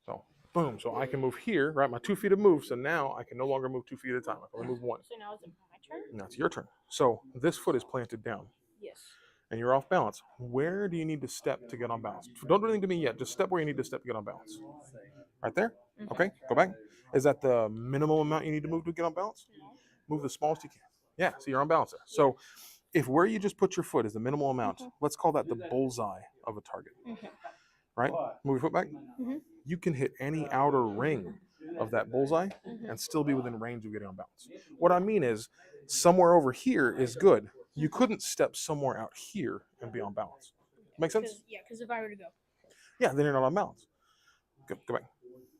So boom. So I can move here, right? My 2 feet have moved. So now I can no longer move 2 feet at a time. I can only move 1. So now is it my turn? And that's your turn. So this foot is planted down. Yes. And you're off balance. Where do you need to step to get on balance? Don't do anything to me yet. Just step where you need to step to get on balance. Right there? Okay, go back. Is that the minimum amount you need to move to get on balance? No. Move the smallest you can. Yeah, so you're on balance there. So if where you just put your foot is the minimal amount, let's call that the bullseye of a target. Right? Move your foot back. You can hit any outer ring of that bullseye and still be within range of getting on balance. What I mean is, somewhere over here is good. You couldn't step somewhere out here and be on balance. Make sense? Yeah, because if I were to go. Yeah, then you're not on balance. Go back.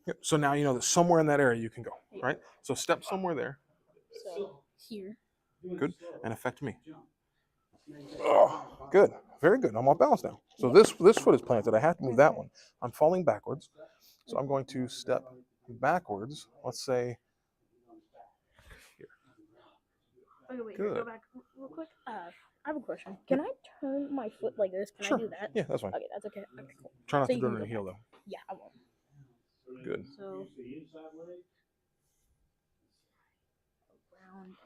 Yep. So now you know that somewhere in that area you can go, right? So step somewhere there. So here. Good. And affect me. Oh, good. Very good. I'm off balance now. So this foot is planted. I have to move that one. I'm falling backwards. So I'm going to step backwards. Let's say here. Wait, Good. go back real quick. I have a question. Can I turn my foot like this? Can Sure. I do that? Yeah, that's fine. Okay, that's okay. Okay, cool. Try not So to you do it can on go your heel back. though. Yeah, I won't. Good. So around.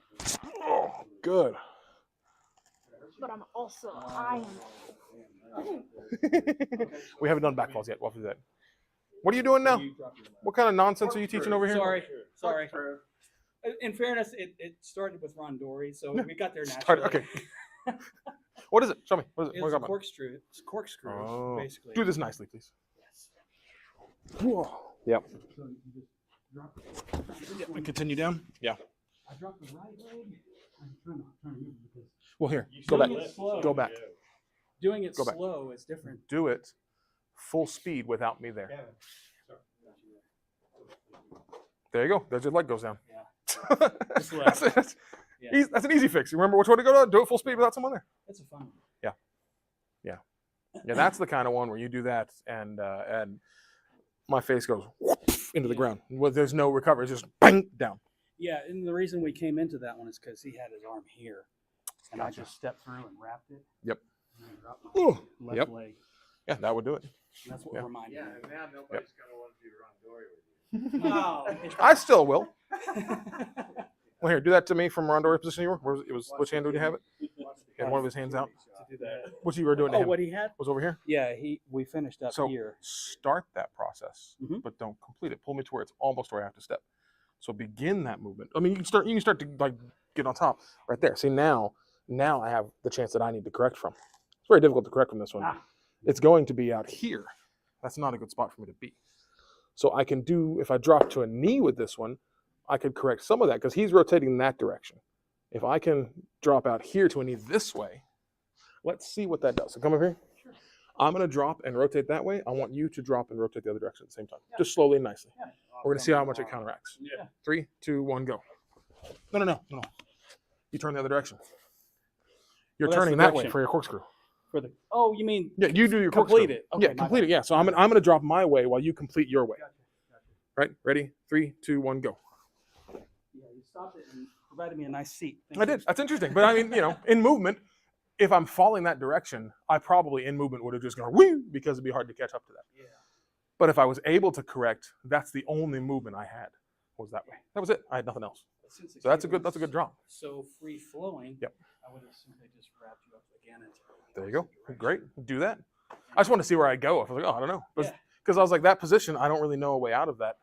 Oh, good. But I'm also I am. We haven't done back falls yet. We'll have to do that. What are you doing now? What kind of nonsense are you teaching over here? Sorry. In fairness, it started with Rondori, so we got there naturally. Start- okay. What is it? Show me. What is it? It's What are you a talking about? corkscrew. It's corkscrew, Oh. basically. Do this nicely, please. Yes. Whoa. Yep. So you just drop And continue down. Yeah. I dropped the right leg. I'm trying to move it because Well, here. You Go said back. left, Slow. Go back. doing it Go back. slow is different. Do it full speed without me there. There you go. There's your leg goes down. Yeah. Just left. that's Yeah. that's an easy fix. You remember which way to go to? Do it full speed without someone there. That's a fun one. Yeah, that's the kind of one where you do that and my face goes whoop into the ground. Well, there's no recovery. It's just bang down. Yeah, and the reason we came into that one is because he had his arm here, and Gotcha. I just stepped through and wrapped it. Yep. And then dropped my Ooh, left yep. leg. Yeah, that would do it. And that's what Yeah. reminded Yeah, me. and now nobody's gonna want to do randori with you. Oh, I still will. Well, here, do that to me from Rondori's position you were. Where was it? Which hand did you have it? He had one of his hands out. to do that. What you were doing to Oh, him what he had? was over here. Yeah, we finished up So here. start that process, Mhm. but don't complete it. Pull me to where it's almost where I have to step. So begin that movement. I mean, you can start to like get on top right there. See, now I have the chance that I need to correct from. It's very difficult to correct from this one. Ah. It's going to be out here. That's not a good spot for me to be. So I can do, if I drop to a knee with this one, I could correct some of that because he's rotating in that direction. If I can drop out here to a knee this way, let's see what that does. So come over here. I'm going to drop and rotate that way. I want you to drop and rotate the other direction at the same time. Just slowly and nicely. Yeah. We're going to see how much it counteracts. Yeah. 3, 2, 1, go. No. You turn the other direction. You're Well, that's turning the that way direction. for your corkscrew. For the you mean Yeah, you do your complete corkscrew. it? Okay, Yeah, my complete bad. it. Yeah. So I'm going to drop my way while you complete your way. Gotcha. Right? Ready? 3, 2, 1, go. Yeah, you stopped it and provided me a nice seat. Thank I you. did. That's interesting. But I mean, in movement, if I'm falling that direction, I probably in movement would have just gone whee because it'd be hard to catch up to that. Yeah. But if I was able to correct, that's the only movement I had was that way. That was it. I had nothing else. But since the So that's a kid good was drop. So free flowing. Yep. I would have simply just wrapped you up again. Into There you go. Great. Do that. I just want to see where I go. If I was like, oh, I don't know. Yeah. Because I was like, that position, I don't really know a way out of that.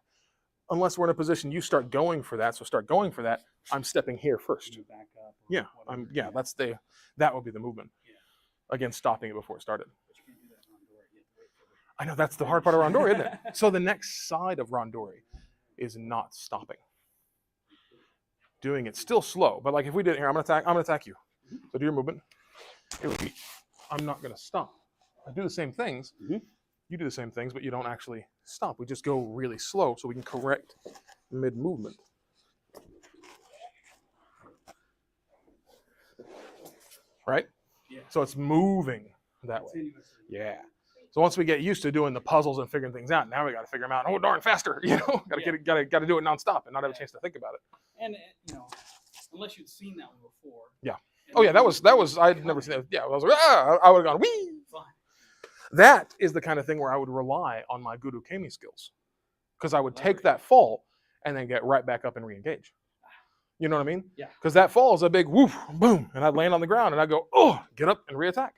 Unless we're in a position you start going for that. So start going for that. I'm stepping here first. You back up. Or Yeah. whatever. That would be the movement. Yeah. Again, stopping it before it started. But you can't do that on door. You have to wait for it. I know that's the hard part of randori, isn't it? So the next side of randori is not stopping. Doing it still slow, but like if we did it here, I'm gonna attack you. So do your movement. It would be, I'm not gonna stop. I do the same things. Mhm. You do the same things, but you don't actually stop. We just go really slow so we can correct mid-movement. Right? Yeah. So it's moving that way. Continuously. Yeah. So once we get used to doing the puzzles and figuring things out, now we got to figure them out. Oh, darn, faster! Got to do it nonstop and not have a chance to think about it. And unless you'd seen that one before. Yeah. and Oh yeah, that then was I'd never seen that. Yeah, I was like, I would have gone wee. Fine. That is the kind of thing where I would rely on my Guru Kami skills, because I would take that fall and then get right back up and re-engage. You know what I mean? Yeah. Because that fall is a big woof, boom, and I'd land on the ground and I'd go, oh, get up and re-attack,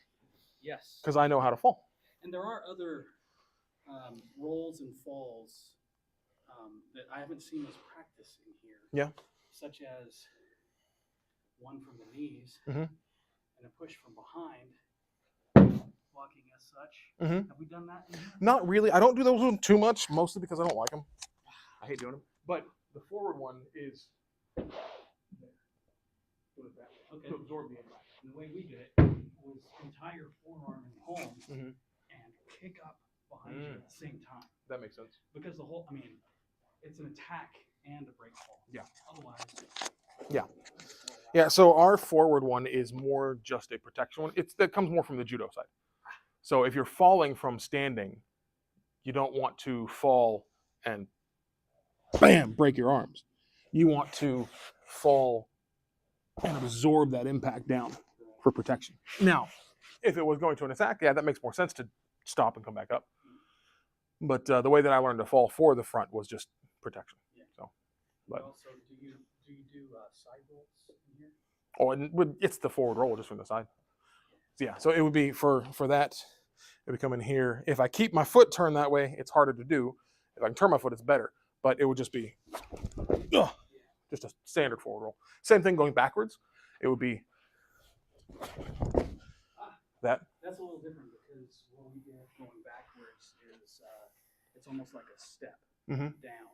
Yes. because I know how to fall. And there are other rolls and falls that I haven't seen us practice in here. Yeah. Such as one from the knees Mhm. and a push from behind, walking as such. Mhm. Have we done that in here? Not really. I don't do those ones too much, mostly because I don't like them. I hate doing them. But the forward one is Okay. to absorb the impact. And the way we did it was entire forearm and home Mhm. and kick up behind you at the same time. That makes sense. Because it's an attack and a break fall. Yeah. Otherwise. Yeah, so our forward one is more just a protection one. That comes more from the judo side. So if you're falling from standing, you don't want to fall and bam, break your arms. You want to fall and absorb that impact down for protection. Now, if it was going to an attack, yeah, that makes more sense to stop and come back up. But the way that I learned to fall for the front was just protection. Yeah. So, but Also, do you do side rolls in here? it's the forward roll just from the side. So yeah, so it would be for that, it would come in here. If I keep my foot turned that way, it's harder to do. If I can turn my foot, it's better. But it would just be just a standard forward roll. Same thing going backwards. It would be That? That's a little different because what we get going backwards is it's almost like a step down.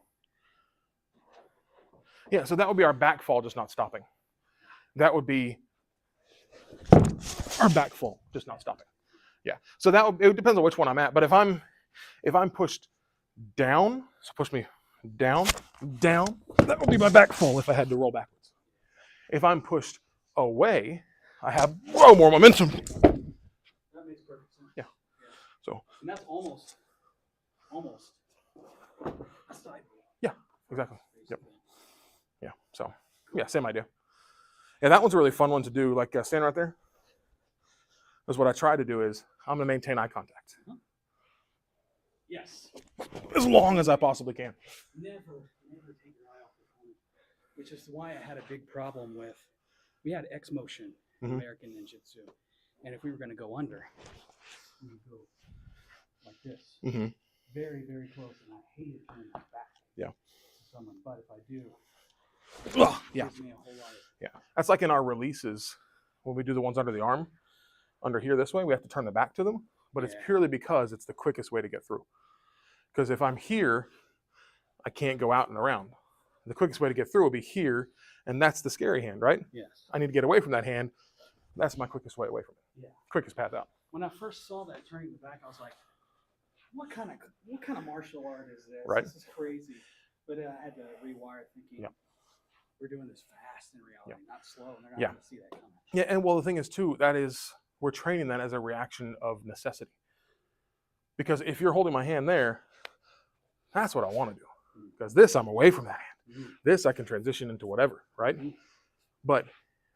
Yeah, so that would be our back fall, just not stopping. That would be our back fall, just not stopping. Yeah. So it depends on which one I'm at. But if I'm pushed down, so push me down, that would be my back fall if I had to roll backwards. If I'm pushed away, I have more momentum. That makes perfect sense. Yeah. So. And that's almost a side roll. Yeah. Exactly. Yep. Yeah. So. Yeah. Same idea. Yeah, that one's a really fun one to do. Like stand right there. Because what I try to do is I'm going to maintain eye contact. Yes. As long as I possibly can. Never take your eye off the opponent. Which is why I had a big problem with. We had X motion in American Ninjutsu, and if we were going to go under, we would go like this, very, very close, and I hated turning my back. Yeah. To someone, but if I do, yeah. gives me a whole lot of. Yeah. That's like in our releases when we do the ones under the arm, under here this way, we have to turn the back to them, but it's purely because it's the quickest way to get through. Because if I'm here, I can't go out and around. The quickest way to get through will be here, and that's the scary hand, right? Yes. I need to get away from that hand. That's my quickest way away from it. Yeah. Quickest path out. When I first saw that turning the back, I was like, what kind of martial art is this? Right. This is crazy. But I had to rewire thinking, we're doing this fast in reality, not slow, and they're not going to see that coming. Yeah, and well, the thing is too, we're training that as a reaction of necessity. Because if you're holding my hand there, that's what I want to do. Because this, I'm away from that hand. This, I can transition into whatever, right? But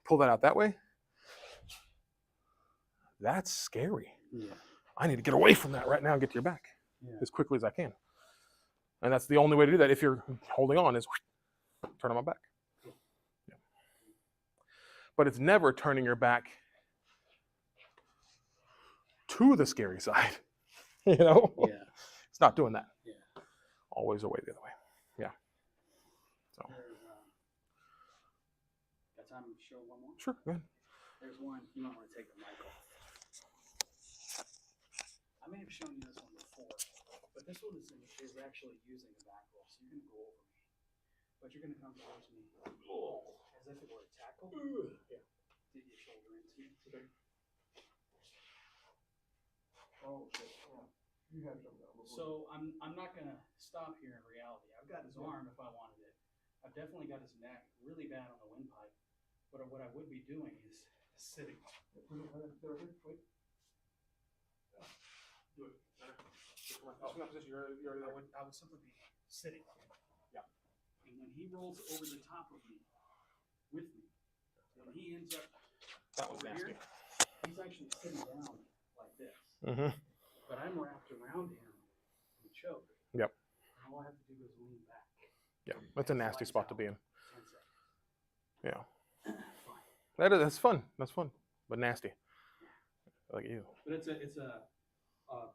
pull that out that way, that's scary. Yeah. I need to get away from that right now and get to your back as quickly as I can. And that's the only way to do that if you're holding on is turn on my back. Yeah. But it's never turning your back to the scary side. You know? Yeah. It's not doing that. Yeah. Always away the other way. Yeah. So. Got time to show one more? Sure, go ahead. There's one. You might want to take the mic off. I may have shown you this one before, but this one is actually using a back roll. So you're going to go over me, but you're going to come towards me as if it were a tackle. Yeah. Dig your shoulder into me. Okay. Oh, okay. You have something else. So I'm not going to stop here in reality. I've got his arm if I wanted it. I've definitely got his neck really bad on the windpipe. But what I would be doing is sitting. Do it. I would simply be sitting. Yeah. And when he rolls over the top of me, with me, and he ends up That was over nasty. here, he's actually sitting down like this. Mm-hmm. But I'm wrapped around him and choked. Yep. And all I have to do is lean back. Yeah, that's a nasty spot to be in. 10 seconds. Yeah. Fine. That's fun. That's fun, but nasty. Like you. But it's a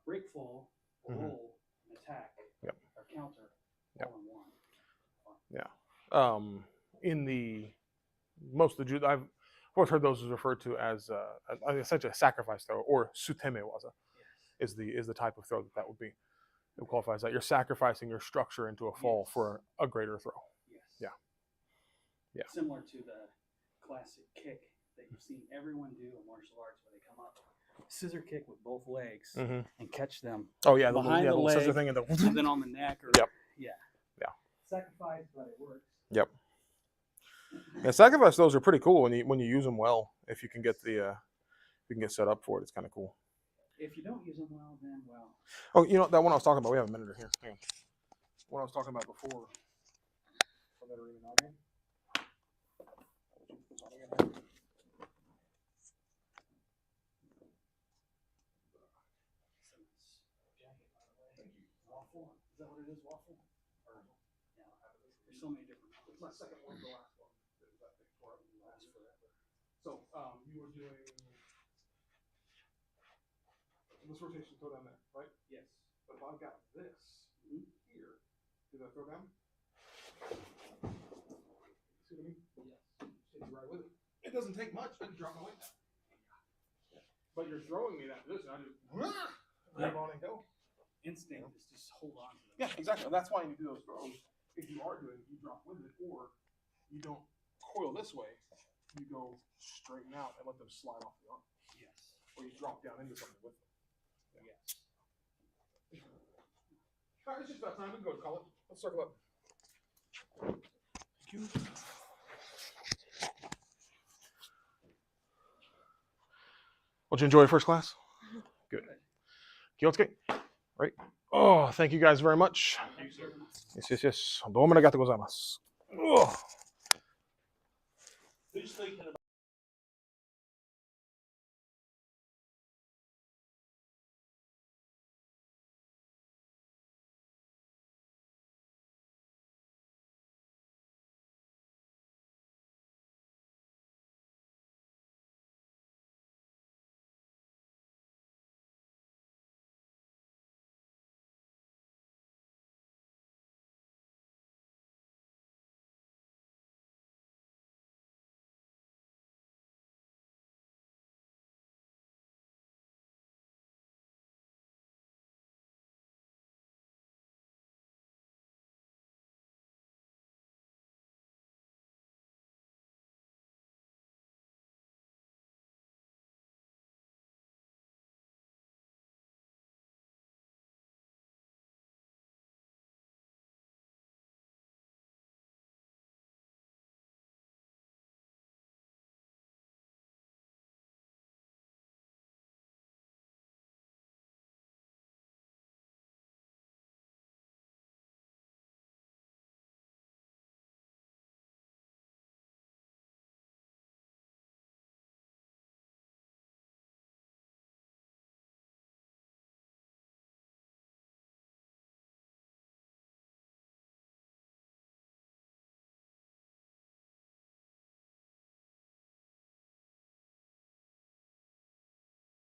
break fall, a Mhm. roll, an attack, Yep. or counter, Yep. all in one. Yeah. In the most of the judo, I've always heard those referred to as essentially a sacrifice throw or suteme waza is the type of throw that would be. It qualifies that you're sacrificing your structure into a fall for a greater throw. Yes. Yeah. Yeah. Similar to the classic kick that you've seen everyone do in martial arts where they come up, scissor kick with both legs and catch them Oh yeah, behind the little scissor leg, thing and and then on the neck. Or, Yep. Yeah. Yeah. Sacrifice, but it works. Yep. Yeah, sacrifice those are pretty cool when you use them well. If you can get set up for it, it's kind of cool. If you don't use them well, then well. Oh, you know that one I was talking about. We have a minute here. Hang on. What I was talking about before. Waffle? Is that what it is? Waffle? Or, yeah, there's so many different. It's my second one, the last one. Last forever. So you were doing this rotation throw down there, right? Yes. But if I've got this here, do that throw down? See what I mean? Yes. Stay right with it. It doesn't take much. I can drop my weight down. but you're throwing me in that position. I just grab on and go. Instinct is just hold on to them. Yeah, exactly. That's why you do those throws. If you are doing, you drop with it, or you don't coil this way. You go straighten out and let them slide off the arm, Yes. or you drop down into something with them. Yes. All right, it's just about time. We can go to call it. Let's circle up. Thank you. What'd you enjoy first class? Good. Kyosuke. Right. Oh, thank you guys very much. Thank you, sir. Yes. どうもありがとうございます。Oh. Who's thinking about